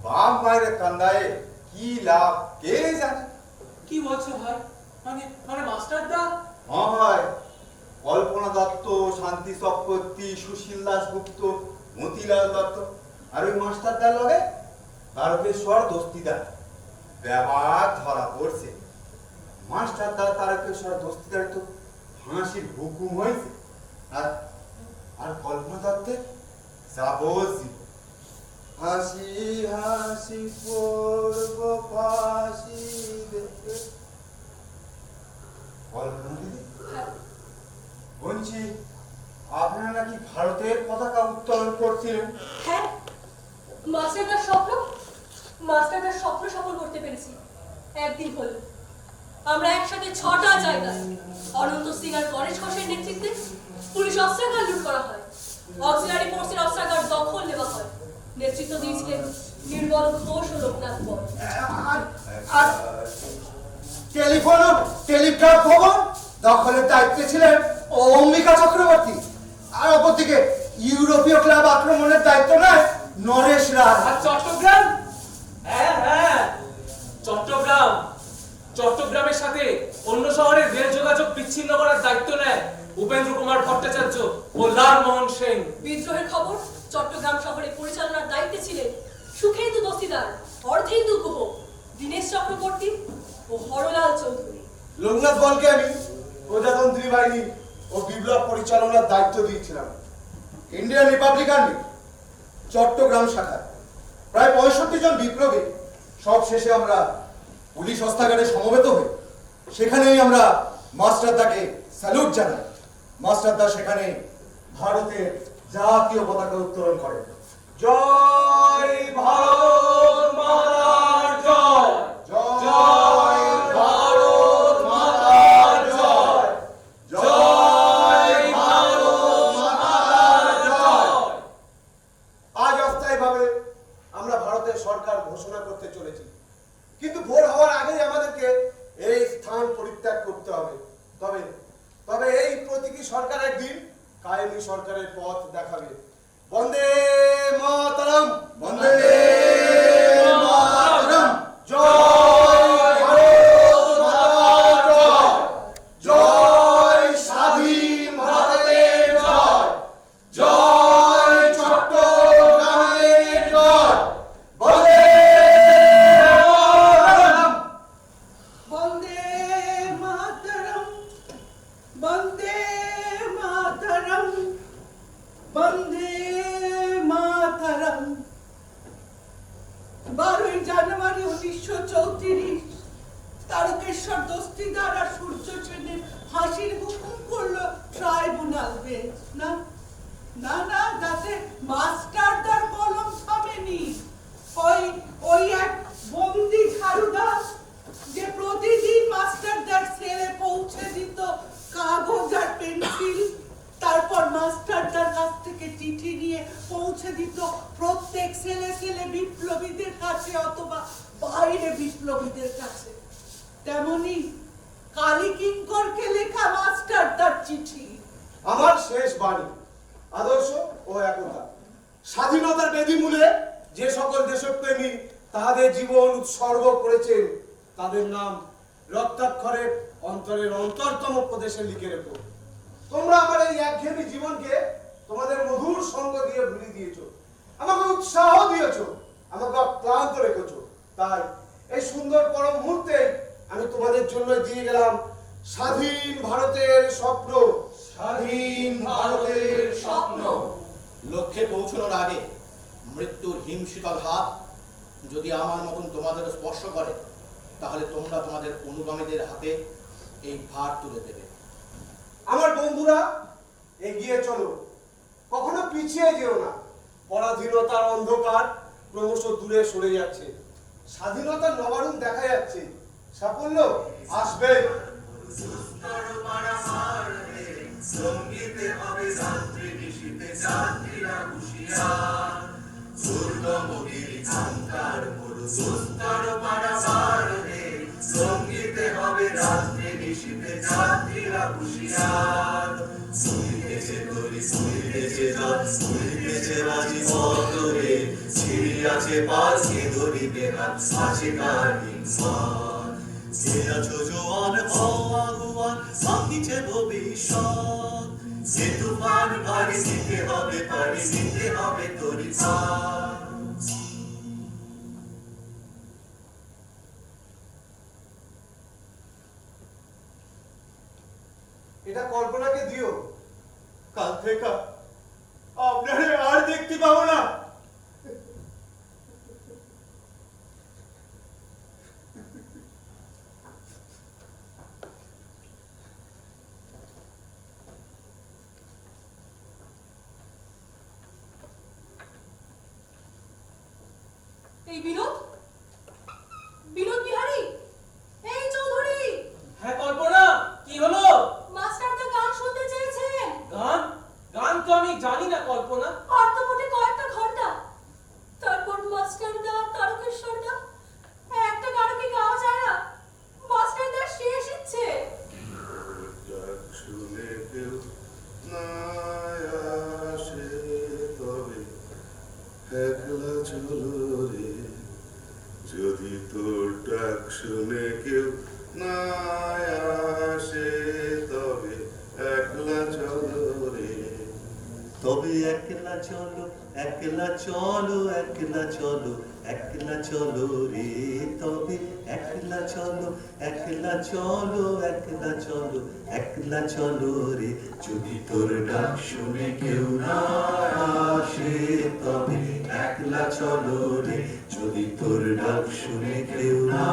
বাপ মায়ের কান্দায় কি লাভ কে জানে। কি বলছো ভাই? মানে মানে মাস্টারদা? হয় কল্পনা দত্ত, শান্তি চক্রবর্তী, সুশীল দাশগুপ্ত, মতিলাল দত্ত আর ওই মাস্টারদার লগে তারকেশ্বর দস্তিদার ব্যাপার ধরা পড়ছে। মাস্টারদার তারকেশ্বর দস্তিদার তো ফাঁসির হুকুম হয়েছে, আর আর কল্পনা দত্তের যাবজ্জীবন। হাসি হাসি পড়ব ফাঁসি দেখে। কল্পনা দিদি বলছি, আপনারা নাকি ভারতের পতাকা উত্তোলন করছিলেন? হ্যাঁ, মাস্টারদার স্বপ্ন সফল করতে পেরেছি। একদিন হলো আমরা একসাথে 6টা জায়গায় অনন্ত সিং আর গণেশ ঘোষের নেতৃত্বে পুলিশ অস্ত্রাগার লুট করা হয়। অক্সিলারি ফোর্সের অস্ত্রাগার দখল নেওয়া হয়। নেতৃত্ব দিয়েছিলেন নির্মল ঘোষ ও লোকনাথ বর। আর টেলিফোন ও টেলিগ্রাফ ভবন দখলের দায়িত্বে ছিলেন অম্বিকা চক্রবর্তী। আর অপরদিকে ইউরোপীয় ক্লাব আক্রমণের দায়িত্ব নেয় নরেশ রায়। আর চট্টগ্রাম? হ্যাঁ হ্যাঁ, চট্টগ্রাম। চট্টগ্রামের সাথে অন্য শহরের রেল যোগাযোগ বিচ্ছিন্ন করার দায়িত্ব নেয় উপেন্দ্র কুমার ভট্টাচার্য ও লালমোহন সেন। বিদ্রোহের খবর চট্টগ্রাম শহরে পরিচালনার দায়িত্বে ছিলেন সুখেন্দু দস্তিদার, অর্ধেন্দু গুহ, দীনেশ চক্রবর্তী ও হরলাল চৌধুরী। লোকনাথ বলকে আমি প্রজাতন্ত্রী বাহিনী ও বিপ্লব পরিচালনার দায়িত্ব দিয়েছিলাম ইন্ডিয়ান রিপাবলিকান চট্টগ্রাম শাখা। প্রায় 65 জন বিপ্লবী। সব শেষে আমরা পুলিশ হস্তাগারে সমবেত হই। সেখানেই আমরা মাস্টারদাকে স্যালুট জানাই। মাস্টারদা সেখানে ভারতের জাতীয় পতাকা উত্তোলন করেন। জয় ভারত মাতার জয়, জয় ভারত মাতার জয়, জয় ভারত মাতার জয়। আজ অস্থায়ীভাবে আমরা ভারতের সরকার ঘোষণা করতে চলেছি, কিন্তু ভোর হওয়ার আগেই আমাদেরকে এই স্থান পরিত্যাগ করতে হবে। তবে তবে এই প্রতীকী সরকার একদিন কায়েমি সরকারের পথ দেখাবে। বন্দে মাতরম, বন্দে মাতরম, জয় ভারত মাতার জয়, জয় স্বাধীন ভারতের জয়, জয় চট্টগ্রামের জয়, বন্দে মাতরম। বন্দে মাতরম, বন্দে মাতরম, বন্দে মাতরম। 12ই জানুয়ারি 1934 তারকেশ্বর দস্তিদার আর সূর্য সেনের ফাঁসির হুকুম করলো ট্রাইব্যুনাল বেঞ্চ। না না না, যাতে মাস্টারদার কলম থামেনি। ওই এক বন্দি ঝাড়ুদা যে প্রতিদিন মাস্টারদার সেলে পৌঁছে দিত কাগজ আর পেন্সিল, তারপর মাস্টারদার কাছ থেকে চিঠি নিয়ে পৌঁছে দিত প্রত্যেক সেলে সেলে বিপ্লবীদের কাছে অথবা বাইরে বিপ্লবীদের কাছে। তেমনি কালী কিঙ্করকে লেখা মাস্টারদার চিঠি। আমার শেষ বাণী, আদর্শ ও একতা। স্বাধীনতার বেদিমূলে যে সকল দেশপ্রেমী তাদের জীবন উৎসর্গ করেছেন, তাদের নাম রক্তাক্ষরে অন্তরের অন্তরতম প্রদেশে লিখে রেখো। তোমরা আমার এই একঘেয়েমি জীবনকে তোমাদের মধুর সঙ্গ দিয়ে ভুলিয়ে দিয়েছো, আমাকে উৎসাহ দিয়েছো, আমাকে ক্লান্ত রেখেছো। তাই এই সুন্দর পরম মুহূর্তে আমি তোমাদের জন্য দিয়ে গেলাম স্বাধীন ভারতের স্বপ্ন, স্বাধীন ভারতের স্বপ্ন। লক্ষ্যে পৌঁছানোর আগে মৃত্যুর হিমশীতল হাত যদি আমার মতন তোমাদের স্পর্শ করে, তাহলে তোমরা তোমাদের অনুগামীদের হাতে এই ভার তুলে দেবে। আমার বন্ধুরা, এগিয়ে চলো, কখনো পিছিয়ে যেও না। পরাধীনতার অন্ধকার ক্রমশ দূরে সরে যাচ্ছে, স্বাধীনতার নবারুণ দেখা যাচ্ছে, সাফল্য আসবে। সঙ্গীতে হবে রাত্রি নিশীতে যাত্রীরা হুঁশিয়ার, দুর্গমগিরি ঝঙ্কার মরু সুস্তর পারাবার রে। সঙ্গীতে হবে রাত্রি নিশীতে যাত্রীরা হুঁশিয়ার, শুনিতেছে তরি শুনিতেছে জল শুনিতেছে বাজি মতরে, ছিড়িয়াছে পাশে ধরিবে হাত আছে কার হিংসার। যে আছো জোয়ান হও আগুয়ান, ভাঙিছে ভবিষ্যৎ, যে তুফান ভারী নিতে হবে পারি, নিতে হবে তরি পার। এটা কল্পনাকে দিও, কাল থেকে আপনারে আর দেখতে পাবো না। এই বিনোদ, বিনোদ বিহারী, এই চৌধুরী। হ্যাঁ কল্পনা, কি হলো? মাস্টারদা গান শুনতে চেয়েছেন। গান? গান তো আমি জানি না কল্পনা। অর্ধপটে কয়েকটা ঘন্টা, তারপর মাস্টারদা, তারকেশ্বরদা, একটা গান কি গাওয়া যায় না? মাস্টারদা শেষ ইচ্ছে। শুনে কেউ না আসে তবে একলা তবে একলা চলো একলা চলো একলা চলো একলা চলো রে, তবে একলা চলো একলা চলো একলা চলো একলা চলো রে। যদি তোর ডাক শুনে কেউ না আসে তবে একলা চলো রে, যদি তোর ডাক শুনে কেউ না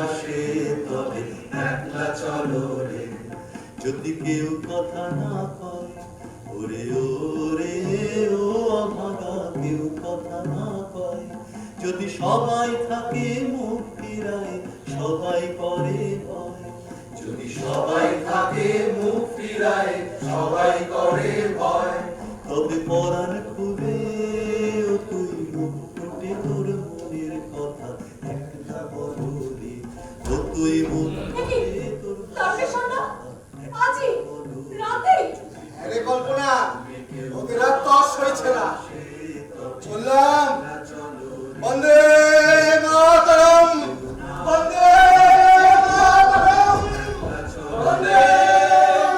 আসে তবে একলা চলো রে। যদি কেউ কথা না কয় ওরে ওরে ও অভাগা, কেউ কথা না কয়, যদি সবাই থাকে মুখ ফিরায় সবাই করে ভয়, যদি সবাই থাকে মুখ ফিরায় সবাই করে ভয়, তবে পরাণ খুলে ও তুই মুখ ফুটে তোর মনের কথা একলা বলো রে, ও তুই মুখ ফুটে তোর তারপরে শোনো, আজই রাতেই আরে কল্পনা, অতি রাত তো আর সইছে না, চললাম। বন্দে মাতরম, বন্দে মাতরম, বন্দে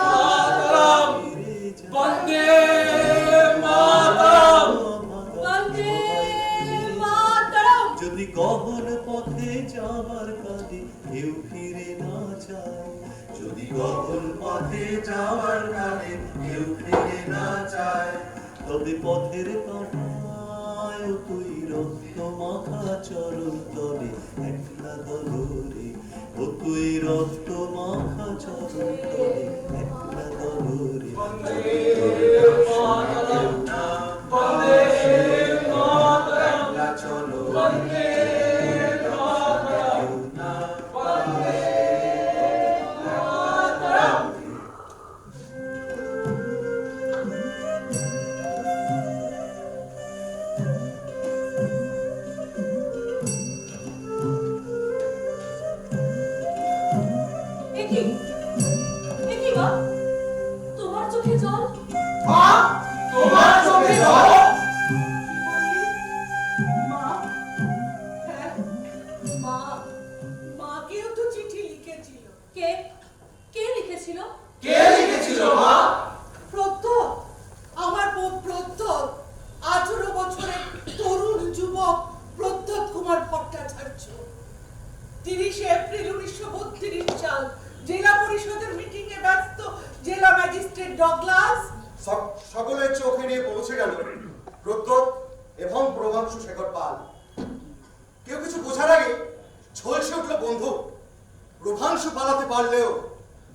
মাতরম, বন্দে মাতরম, বন্দে মাতরম। যদি গহন পথে যাবার কাজে কেউ ফিরে না যায়, যদি গহন পথে যাবার কাজে কেউ ফিরে না যায়, তবে পথের কাঁটায় তুই রক্ত মাখা চরণ তলে একলা দলরে, ও তুই রক্ত মাখা চরণ তলে একলা দলরে। একলা চলো একি একি মা, তোমার চোখে জল? মা, তোমার চোখে জল? মা, হ্যাঁ, মা, মাকেও তো চিঠি লিখেছিল। কে কে লিখেছিল? কে লিখেছিল মা? প্রত্যহ, আমার প্রত্যহ 18 বছরের তরুণ যুবক প্রত্যহ কুমার ভট্টাচার্য। 30 এপ্রিল 1932 সাল জেলা পরিষদের মিটিং এ ব্যস্ত জেলা ম্যাজিস্ট্রেট ডগলাস সকলের চোখে নিয়ে পৌঁছে গেল প্রদ্যোৎ এবং প্রভাংশু শেখর পাল। কেউ কিছু বোঝার আগে ঝলসে উঠল বন্দুক। প্রভাংশু পালাতে পারলেও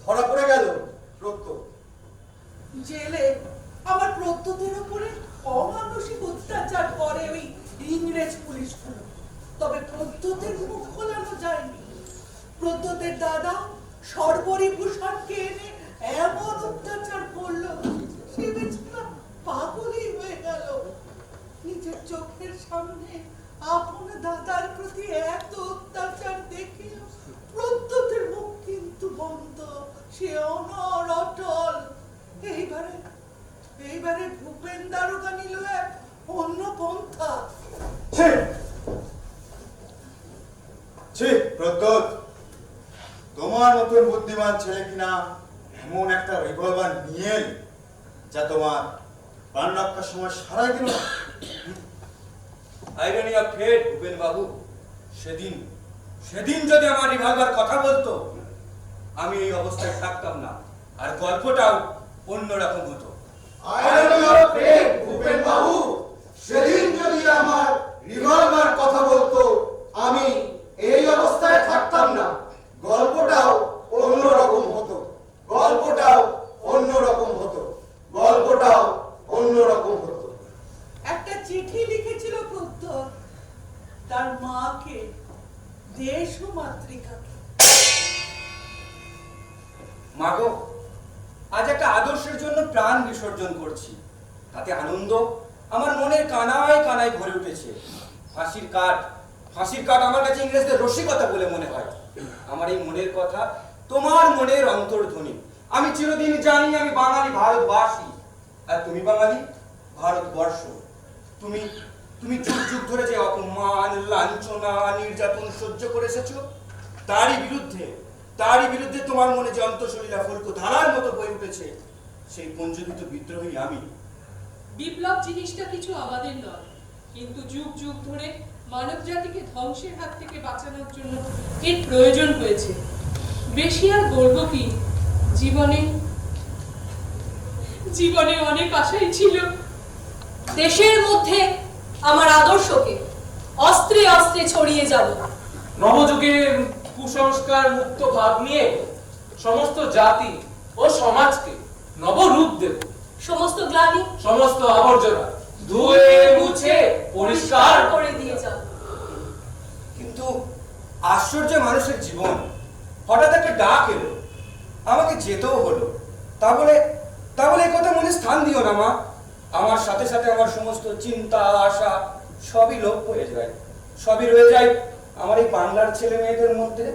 ধরা পড়ে গেল প্রদ্যোৎ। জেলে আমার প্রত্যতের উপরে অমানসিক অত্যাচার করে ওই ইংরেজ পুলিশগুলো। তবে প্রত্যতের মুখ খোলানো যায়নি। প্রত্যতের দাদা সর্বরিভূষণকে এনে এমন অত্যাচার করলো, সে বেচারা পাগলই হয়ে গেল। নিজের চোখের সামনে আপন দাদার প্রতি এত অত্যাচার দেখে প্রত্যতের মুখ কিন্তু বন্ধ, সে অনর অটল। এইবারে ভূপেন দারোগা নিল এক অন্য পন্থা। প্রদ্যোৎ, তোমার মতন বুদ্ধিমান ছেলে কিনা এমন একটা রিভলভার নিয়ে এলে যা তোমার প্রাণ রক্ষার সময় সারাই দিল না। আইরনি অফ ফেট ভূপেন বাবু, সেদিন যদি আমার রিভলভার কথা বলতো আমি এই অবস্থায় থাকতাম না, আর গল্পটাও অন্যরকম হতো। ভূপেন বাবু, সেদিন যদি আমার রিভলভার কথা বলতো আমি এই অবস্থায় থাকতাম না, গল্পটাও অন্যরকম হতো, গল্পটাও অন্যরকম হতো, গল্পটাও অন্যরকম হতো। একটা চিঠি লিখেছিল প্রত্যহ তার মাকে, দেশ ও মাতৃকাকে। মাগো, আজ একটা আদর্শের জন্য প্রাণ বিসর্জন করছি, তাতে আনন্দ আমার মনের কানায় কানায় ভরে উঠেছে। ফাঁসির কাঠ আমার কাছে ইংরেজদের রসিকতা বলে মনে হয়। আমার এই মনের কথা তোমার মনের অন্তর্ধ্বনি। আমি চিরদিন জানি আমি বাঙালি ভারতবাসী, আর তুমি বাঙালি ভারতবর্ষ। তুমি যুগ যুগ ধরে যে অপমান, লাঞ্ছনা, নির্যাতন সহ্য করে এসেছো, তারই বিরুদ্ধে তোমার মনে যে অন্তঃসলীলা ফুলকো ধারার মতো বয়ে উঠেছে, সেই পঞ্জীভূত বিদ্রোহী আমি। বিপ্লব জিনিসটা কিছু আমাদের নয়, কিন্তু যুগ যুগ ধরে মানব জাতিকে ধ্বংসের হাত থেকে বাঁচানোর জন্য এর প্রয়োজন হয়েছে। বেশি আর বলবো কি, জীবনে জীবনে অনেক আশাই ছিল। দেশের মধ্যে আমার আদর্শকে অস্ত্রে অস্ত্রে ছড়িয়ে যাব। নবযুগের কুসংস্কার মুক্ত ভাব নিয়ে সমস্ত জাতি ও সমাজকে নবরূপ দেব। সমস্ত গ্লানি, সমস্ত আবর্জনা ধুয়ে মুছে পরিষ্কার করে দিয়ে যাব। কিন্তু আশ্চর্য মানুষের জীবন, হঠাৎ একটা ডাক এলো, আমাকে যেতেও হলো। তা বলে এই কথা মনে স্থান দিও না মা। আমার সাথে সাথে আমার সমস্ত চিন্তা আশা সবই লোপ হয়ে যায়, সবই রয়ে যায় আমার এই বাংলার ছেলে মেয়েদের মধ্যে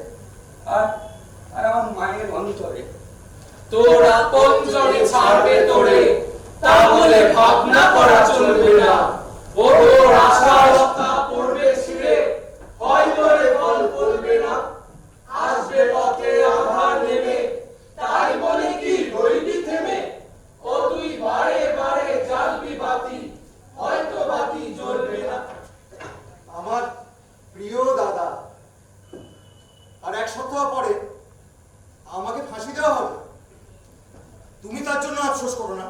আর আমার মায়ের অন্তরে। তোরা পঞ্চরে ছাড়বে তোরে, তা বলে ভাবনা করা চলবে না। ও তোর আশা রক্ষা পড়বে ছিঁড়ে, হয় তোরে ফল পড়বে না। আসবে পথে আধার নেমে, তাই বলে কি রইবি থেমে? ও তুই বারে বারে জ্বালবি বাতি, হয়তো বাতি জ্বলবে না। আমার প্রিয় দাদা, আর 1 সপ্তাহ পরে আমাকে ফাঁসি দেওয়া হবে। তুমি তার জন্য আফসোস করো না,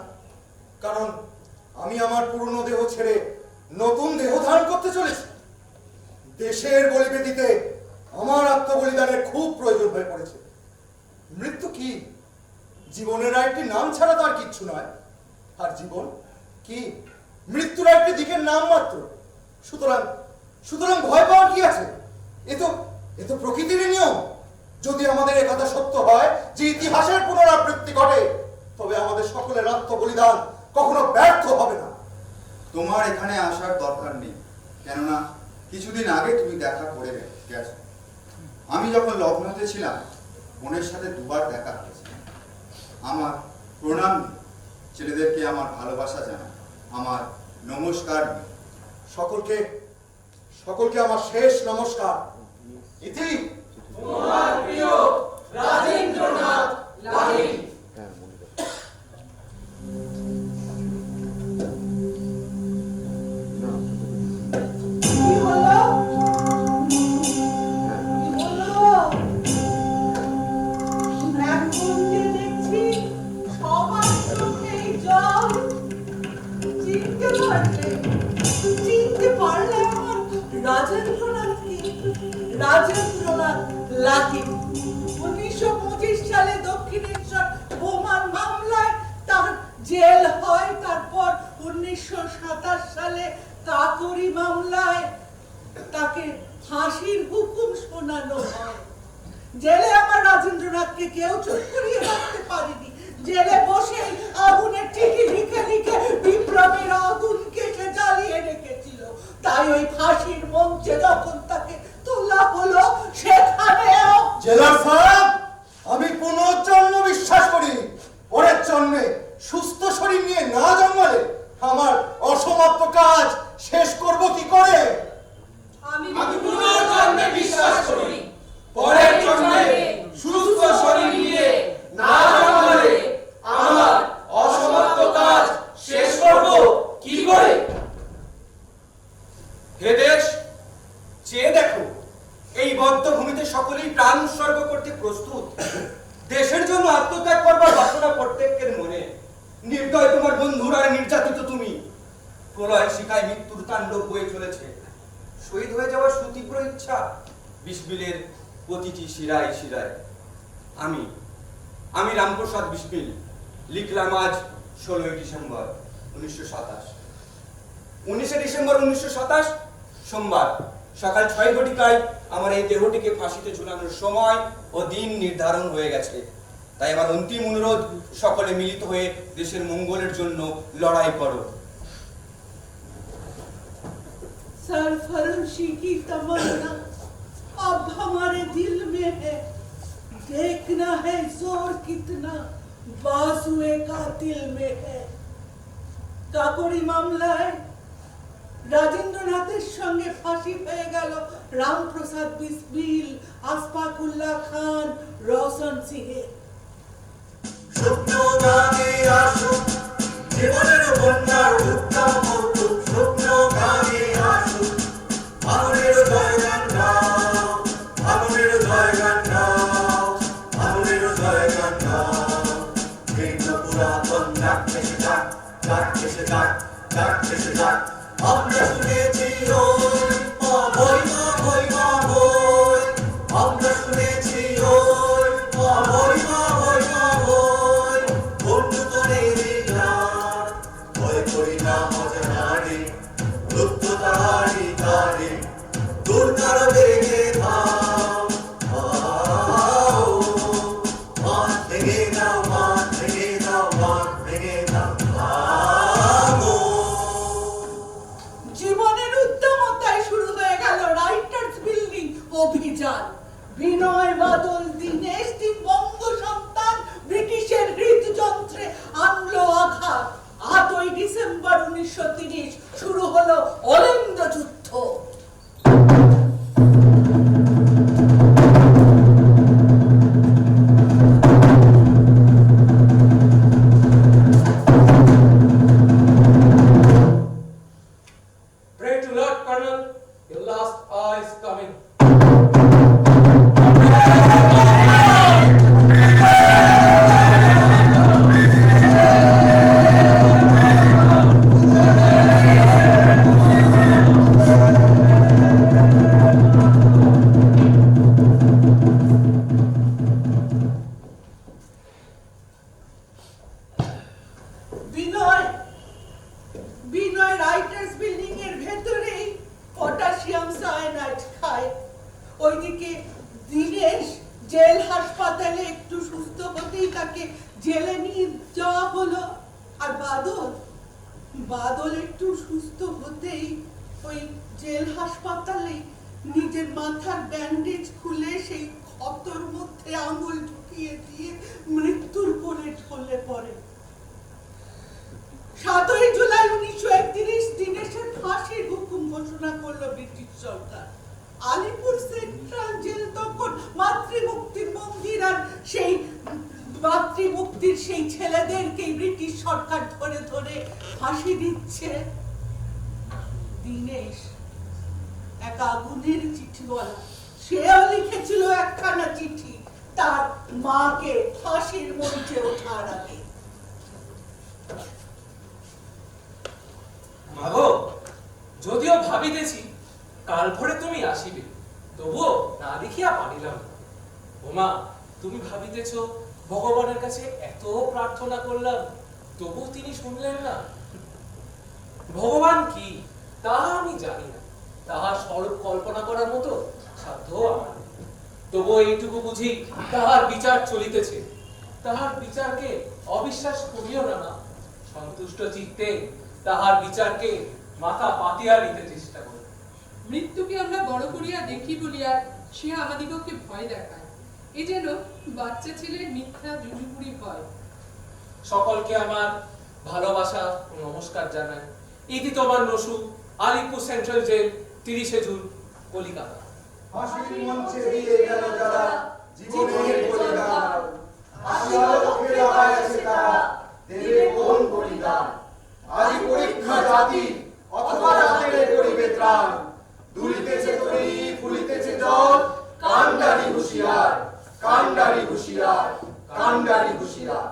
কারণ আমি আমার পুরনো দেহ ছেড়ে নতুন দেহ ধারণ করতে চলেছি। দেশের বলিবেদিতে আমার আত্মবলিদানের খুব প্রয়োজন হয়ে পড়েছে। মৃত্যু কি? জীবনের একটি নাম ছাড়া তো আর কিচ্ছু নয়। আর জীবন কি? মৃত্যুর একটি দিকের নাম মাত্র। সুতরাং ভয় পাওয়ার কি আছে? এ তো প্রকৃতির নিয়ম। যদি আমাদের একথা সত্য হয় যে ইতিহাসের পুনরাবৃত্তি ঘটে, তবে আমাদের সকলের আত্মবলিদান কখনো ব্যর্থ হবে না। তোমার এখানে আসার দরকার নেই, কেননা কিছুদিন আগে তুমি দেখা করে গেছো। আমি যখন লখনৌতে ছিলাম, বোনের সাথে 2 বার দেখা হয়েছে। আমার প্রণাম, ছেলেদেরকে আমার ভালোবাসা জানাই, আমার নমস্কার। সকলকে আমার শেষ নমস্কার। ইতি তোমার প্রিয় রাজেন্দ্রনাথ লাহিড়ী। কি হলো? এখন যে দেখছি সবার চোখেই জল। চিনতে পারলে আমার রাজেন্দ্রনাথ লাহিড়ী। 1925 সালে দক্ষিণেশ্বর বোমার মামলায় তার জেল হয়। তারপর 1927 সালে কাকরি মামলায় তাকে ফাঁসির হুকুম শোনানো হয়। জেলে আমার রাজেন্দ্রনাথকে কেউ চুপ করিয়ে রাখতে পারেনি। জেলে বসে আগুনের চিঠি লিখে লিখে বিপ্লবের আগুনকে সে জ্বালিয়ে রেখেছিল। তাই ওই ফাঁসির মঞ্চে যখন তাকে তোলা হলো, সেখানেও জেলার সাহেব, আমি পুনর্জন্ম বিশ্বাস করি। পরের জন্মে সুস্থ শরীর নিয়ে না জন্মালে আমার অসমাপ্ত কাজ শেষ করব কি করে? আমি পুনর্জন্মে বিশ্বাস করি। পরের জন্মে সুস্থ শরীর নিয়ে না জন্মালে আমার অসমাপ্ত কাজ শেষ করব কি করে? হে দেশ, চেয়ে দেখো, এই বদ্ধভূমিতে সকলেই প্রাণ উৎসর্গ করতে প্রস্তুত। দেশের জন্য আত্মত্যাগ করবার বাসনা প্রত্যেকের মনে। নির্দয় তোমার বন্ধুরা, নির্যাতিত তুমি। প্রলয় শিখায় মৃত্যুর তাণ্ডব বয়ে চলেছে। শহীদ হয়ে যাওয়ার সুতীব্র ইচ্ছা বিসমিলের প্রতিটি শিরায় শিরায়। আমি রামপ্রসাদ বিসমিল লিখলাম আজ 16 ডিসেম্বর 1927। 19 ডিসেম্বর 1927 সোমবার সকাল 6 ঘটিকায় আমার এই দেহটিকে ফাঁসিতে ঝুলানোর সময় ও দিন নির্ধারণ হয়ে গেছে। তাই আমার অন্তিম অনুরোধ, সকলে মিলিত হয়ে দেশের মঙ্গলের জন্য লড়াই করো। सरफरोशी की तमन्ना अब हमारे दिल में है। देखना है जोर कितना बाजुए कातिल में है। কাকরি মামলায় রাজেন্দ্রনাথের সঙ্গে ফাঁসি হয়ে গেল রামপ্রসাদ বিসমিল, আসফাকুল্লাহ খান, রওশন সিংহের। স্বপ্ন গানে আসুক জীবনের বন্যার উত্তম মৌতুক স্বপ্ন গানে আসুক আগুনের জয়গান গাও আগুনের জয়গান গাও আগুনের জয়গান গাও ভিন্ন পুরাতন ডাক এসে ডাক ডাক এসে ডাক ডাক এসে ডাক আমরা শুনেছি ওই অভয় অভয় অভয় আমরা শুনেছি ওই অভয় অভয় অভয় বন্ধু তোদের গান ভয় করি না অজানারে লুপ্ত তাহারি তারে দুর্গার বেগে ধাও মান ভেঙে দাও মান ভেঙে দাও মান ভেঙে দাও জীবনের উদ্যমতায় শুরু হয়ে গেল রাইটার্স বিল্ডিং অভিযান। বিনয় বাদল দীনেশ তিন বঙ্গ সন্তান ব্রিটিশের হৃদযন্ত্রে আনলো আঘাত। 8ই ডিসেম্বর 1930 শুরু হলো অলিন্দ যুদ্ধ। Pray to Lord Colonel, your last hour is coming. Binoy Binoy Writers Building এর ভেতরেই পটাশিয়াম সায়ানাইড খায়। ওইদিকে দীনেশ জেল হাসপাতালে একটু সুস্থ হতেই তাকে জেলে নিয়ে যাওয়া হলো। আর বাদল বাদল একটু সুস্থ হতেই ওই জেল হাসপাতালে নিজের মাথার ব্যান্ডেজ খুলে সেই ক্ষতর মধ্যে আঙুল ঢুকিয়ে দিয়ে মৃত্যুর কোলে ঢলে পড়ে। 7ই জুলাই 1931 দীনেশের ফাঁসির হুকুম ঘোষণা করলো ব্রিটিশ সরকার। আলিপুর সেন্ট্রাল জেল তখন মাতৃমুক্তির মন্দির, আর সেই মাতৃমুক্তির সেই ছেলেদেরকেই ব্রিটিশ সরকার ধরে ধরে ফাঁসি দিচ্ছে। দীনেশ এক আগুনের চিঠিওয়ালা, সেও লিখেছিল একখানা চিঠি তার মাকে ফাঁসির মঞ্চে ওঠার আগে। মাগো, যদিও ভাবিতেছি কাল ভোরে তুমি আসিবে, তবুও না দেখিয়া পারিলাম না। ওমা, তুমি ভাবিতেছ ভগবানের কাছে এত প্রার্থনা করলাম, তবুও তিনি শুনলেন না। ভগবান কি তাহা আমি জানি না, তাহার স্বরূপ কল্পনা করার মতো সাধ্য আমার নেই। তবুও এইটুকু বুঝি তাহার বিচার চলিতেছে। তাহার বিচারকে অবিশ্বাস করিও না মা, সন্তুষ্ট চিত্তে তাহার বিচারকে মাথা পাতিয়া নিতে চেষ্টা করি। মৃত্যুকে আমরা বড় করিয়া দেখি বলিয়া সে আমাদিগকে ভয় দেখায়। এ যেন বাচ্চা ছেলের মিথ্যা জুজুপুরি ভয়। সকলকে আমার ভালোবাসা ও নমস্কার জানাই। ইতি তোমার নসু, আলিপুর সেন্ট্রাল জেল, 30শে জুন, কলিকাতা। ফাঁসির মঞ্চে দিয়ে গেল যারা জীবনের বলিদান, আসিয়া লোকের আয় আছে তারা দেবে কোন বলিদান। আজি পরীক্ষা জাতি অথবা জাতির করিবে ত্রাণ, দুলিতেছে তরি ফুলিতেছে জল, কান্ডারি হুঁশিয়ার কান্ডারি হুঁশিয়ার কান্ডারি হুঁশিয়ার।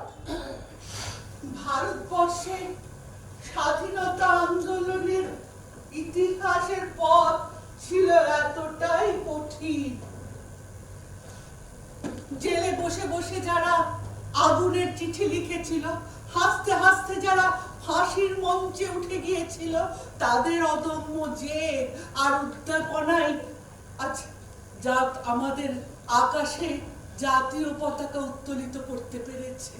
ভারতবর্ষে স্বাধীনতা আন্দোলনের ইতিহাসের পথ ছিল এতটাই কঠিন। জেলে বসে বসে যারা আগুনের চিঠি লিখেছিল, হাসতে হাসতে যারা ফাঁসির মঞ্চে উঠে গিয়েছিল, তাদের অদম্য জেদ আর উদ্দীপনাই আজ যা আমাদের আকাশে জাতীয় পতাকা উত্তোলিত করতে পেরেছে।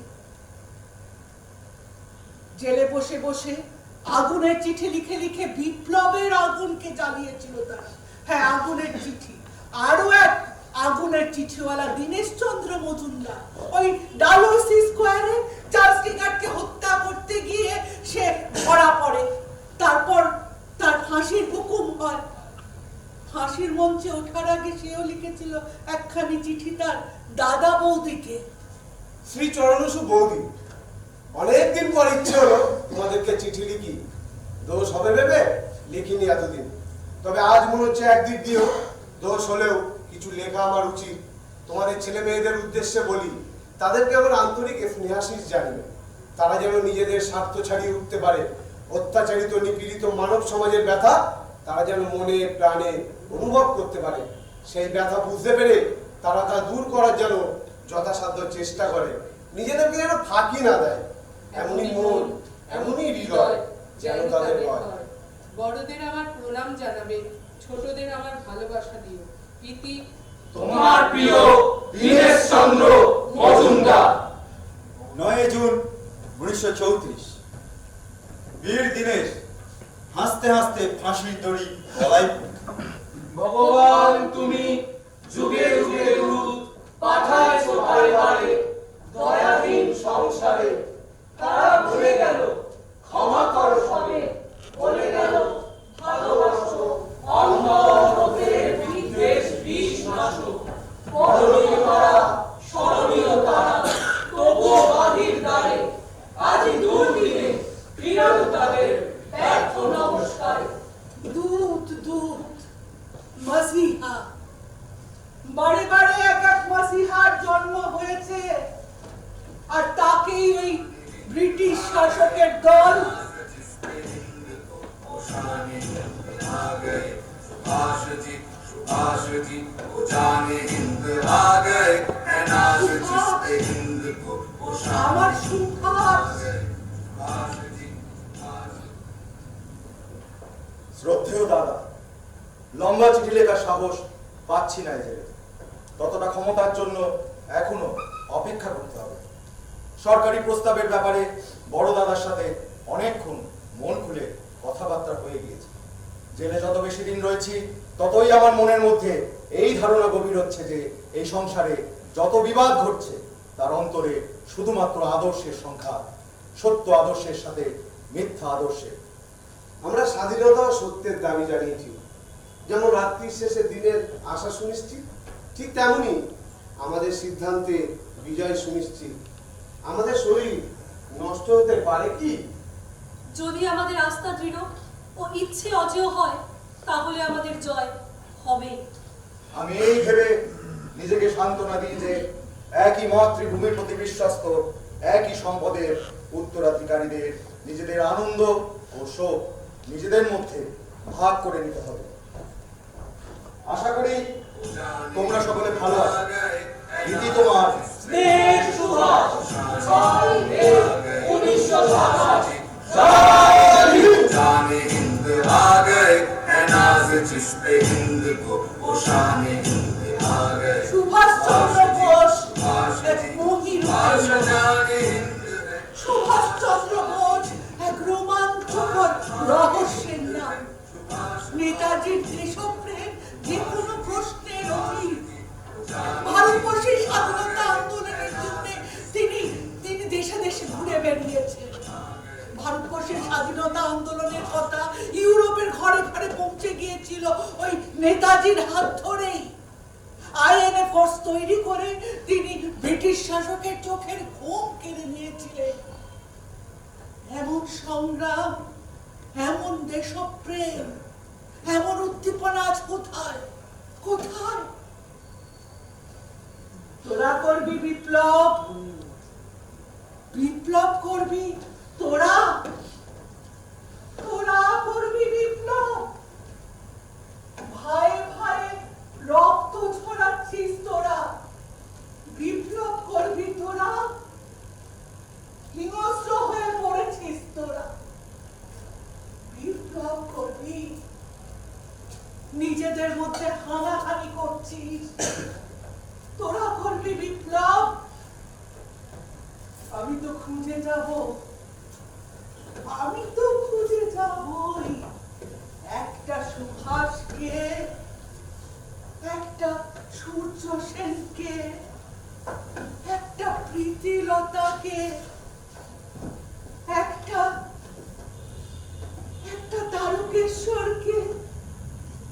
জেলে বসে বসে আগুনের চিঠি লিখে লিখে বিপ্লবের আগুনকে জ্বালিয়েছিল তারা। হ্যাঁ, আগুনের চিঠি। আরো এক আগুনের চিঠিওয়ালা দীনেশ চন্দ্র মজুমদার ওই ডালহৌসি স্কোয়ারে চার্লস টিকার্ডকে হত্যা করতে গিয়ে সে ধরা পড়ে। তারপর তার ফাঁসির হুকুম হয়। ফাঁসির মঞ্চে ওঠার আগে সেও লিখেছিল একখানি চিঠি তার দাদা বৌদিকে। শ্রী চরণসু বৌদি, অনেকদিন পর ইচ্ছে হলো তোমাদেরকে চিঠি লিখি। দোষ হবে ভেবে লিখিনি এতদিন, তবে আজ মনে হচ্ছে একদিক দিয়েও দোষ হলেও কিছু লেখা আমার উচিত। তোমাদের ছেলে মেয়েদের উদ্দেশ্যে বলি, তাদেরকে আমার আন্তরিক স্নেহাশিস জানিয়ে তারা যেন নিজেদের স্বার্থ ছাড়িয়ে উঠতে পারে। অত্যাচারিত নিপীড়িত মানব সমাজের ব্যথা তারা যেন মনে প্রাণে অনুভব করতে পারে। সেই ব্যথা বুঝতে পেরে তারা তা দূর করার জন্য যথাসাধ্য চেষ্টা করে, নিজেদেরকে যেন ফাঁকি না দেয়। এমনই মন, এমনই হৃদয় যেন তাদের হয়। বড়দের আমার প্রণাম জানাবে, ছোটদের আমার ভালোবাসা দিও। ইতি তোমার প্রিয় দীনেশ চন্দ্র মজুমদার। 9 জুন 1934। বীর দীনেশ হাসতে হাসতে ফাঁসির দড়ি গলায়। ভগবান তুমি যুগে যুগে দূত পাঠাইছো বারে বারে দয়াহীন সংসারে। তারা ভুলে গেল ক্ষমা করো সবে, বলে গেল ভালোবাসো অন্ধ রোগের বিদ্বেষ বিষ নাশক। করণীয় তারা স্মরণীয় তারা তবুও বাহির দ্বারে আজি দুর্দিনে ফিরাল তাদের ব্যর্থ নমস্কারে। দূত দূত মসিহা, বারে বারে এক এক মসিহার জন্ম হয়েছে, আর তাকেই এই ব্রিটিশ শাসকের দল আমার সুভাষ। শ্রদ্ধেয় দাদা, লম্বা চিঠি লেখার সাহস পাচ্ছি না এই জেলে। ততটা ক্ষমতার জন্য এখনো অপেক্ষা করতে হবে। সরকারি প্রস্তাবের ব্যাপারে বড় দাদার সাথে অনেকক্ষণ মন খুলে কথাবার্তা হয়ে গিয়েছে। জেলে যত বেশি দিন রয়েছি ততই আমার মনের মধ্যে এই ধারণা গভীর হচ্ছে যে এই সংসারে যত বিবাদ ঘটছে তার অন্তরে শুধুমাত্র আদর্শের সংখ্যা, সত্য আদর্শের সাথে মিথ্যা আদর্শের। আমরা স্বাধীনতা ও সত্যের দাবি জানিয়েছি, যেমন রাত্রির শেষে দিনের আশা সুনিশ্চিত, ঠিক তেমনি আমাদের সিদ্ধান্তে বিজয় সুনিশ্চিত। আমাদের শরীর নষ্ট হতে পারে কি? যদি আমাদের আস্থা দৃঢ় ও ইচ্ছে অজেয় হয়, তাহলে আমাদের জয় হবে। আমি এই ভেবে নিজেকে সান্ত্বনা দিই যে একই মাতৃভূমির প্রতি বিশ্বস্ত, একই সম্পদের উত্তরাধিকারীদের নিজেদের আনন্দ ও শোক নিজেদের মধ্যে ভাগ করে নিতে হবে। আশা করি তোমরা সকলে ভালো আছো। ইতি তোমার দেশ সুভাষ 1927। जाने हिंद आ गए है नाज जिस पे हिंद को वो शाने हिंद आ गए। সুভাষ চন্দ্র বোস এক মহির সুভাষ চন্দ্র বোস এক রোমাঞ্চকর রহস্যের নাম। নেতাজির দেশপ্রেম যে কোনো প্রশ্নের অতীত। ভারতবর্ষের স্বাধীনতা আন্দোলনের জন্য তিনি দেশে দেশে ঘুরে বেরিয়েছেন। ভারতবর্ষের স্বাধীনতা আন্দোলনের কথা ইউরোপের ঘরে ঘরে পৌঁছে গিয়েছিল ওই নেতাজির হাত ধরেই। আইএনএ ফোর্স তৈরি করে তিনি ব্রিটিশ শাসকের চোখের ঘুম কেড়ে নিয়েছিলেন। এমন সংগ্রাম, এমন দেশপ্রেম, এমন উদ্দীপনা আজ কোথায় কোথায়? তোরা করবি বিপ্লব, বিপ্লব করবি তোরা, তোরা করবি বিপ্লব। ভাই ভাই রক্ত ঝরাচ্ছিস তোরা, বিপ্লব করবি তোরা। হিংস্র হয়ে পড়েছিস তোরা, বিপ্লব করবি। নিজেদের মধ্যে হানাহানি করছিস, তোরা করবি বিপ্লব। আমি তো খুঁজে যাব, আমি তো খুঁজে যাবই একটা সুভাষকে, একটা সূর্য সেনকে, একটা প্রীতিলতাকে, একটা তারকেশ্বরকে,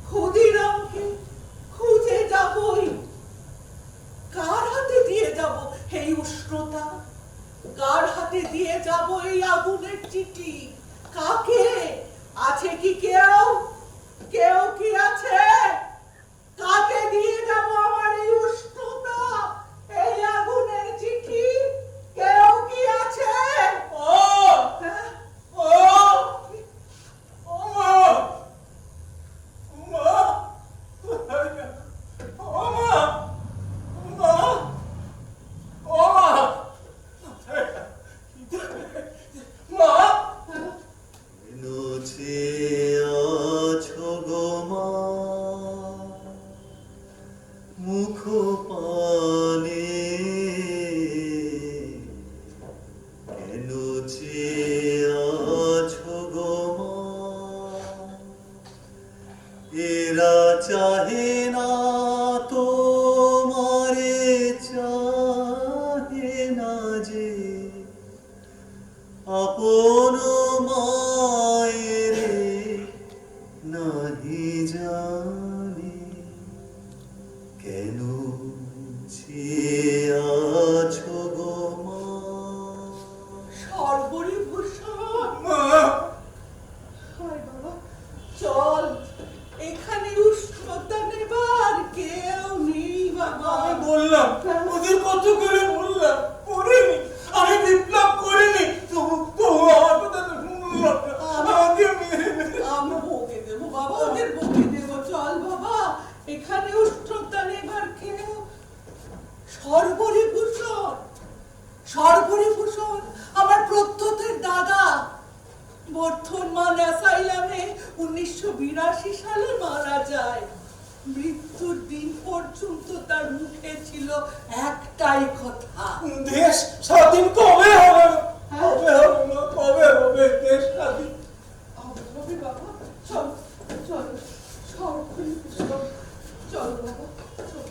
ক্ষুদিরামকে খুঁজে যাবই। কার হাতে দিয়ে যাব এই উষ্ণতা, কার হাতে দিয়ে যাব চাহে না তোমারে চাহে না যে আপন মায়েরে নাহি জানে কেন চেয়ে আছো গো মা সর্বরি ভূষণ হায় বাবা চল এখানে উষ্ণতা নেবার কেউ নেই বাবা আমি বললাম ওদের কত করে বললাম করিনি আমি বিপ্লব করিনি তবু আমার কথা তো শুনলাম না। আমাকে মেরে মেরে আমি বকে দেবো বাবা ওদের বকে দেবো চল বাবা এখানে উষ্ণতা নেবার কেউ সর্বরি ভূষণ আমার প্রত্যুতের দাদা বর্ধমান অ্যাসাইলামে 1982 সালে মারা যায় মৃত্যুর দিন পর্যন্ত তার মুখে ছিল একটাই কথা দেশ স্বাধীন কবে হবে কবে হবে না কবে হবে দেশ স্বাধীন হবে বাবা চল চল সর্বরি ভূষণ চল বাবা চল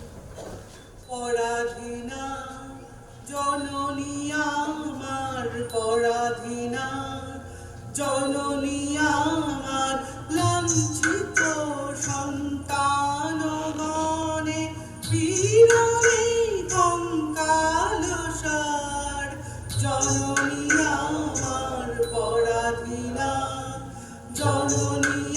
পরাধীনা জননী আমার পরাধীনা জননী আমার লাঞ্ছিত সন্তান গণে বিরহে কঙ্কাল সার জননী আমার পরাধীনা জননী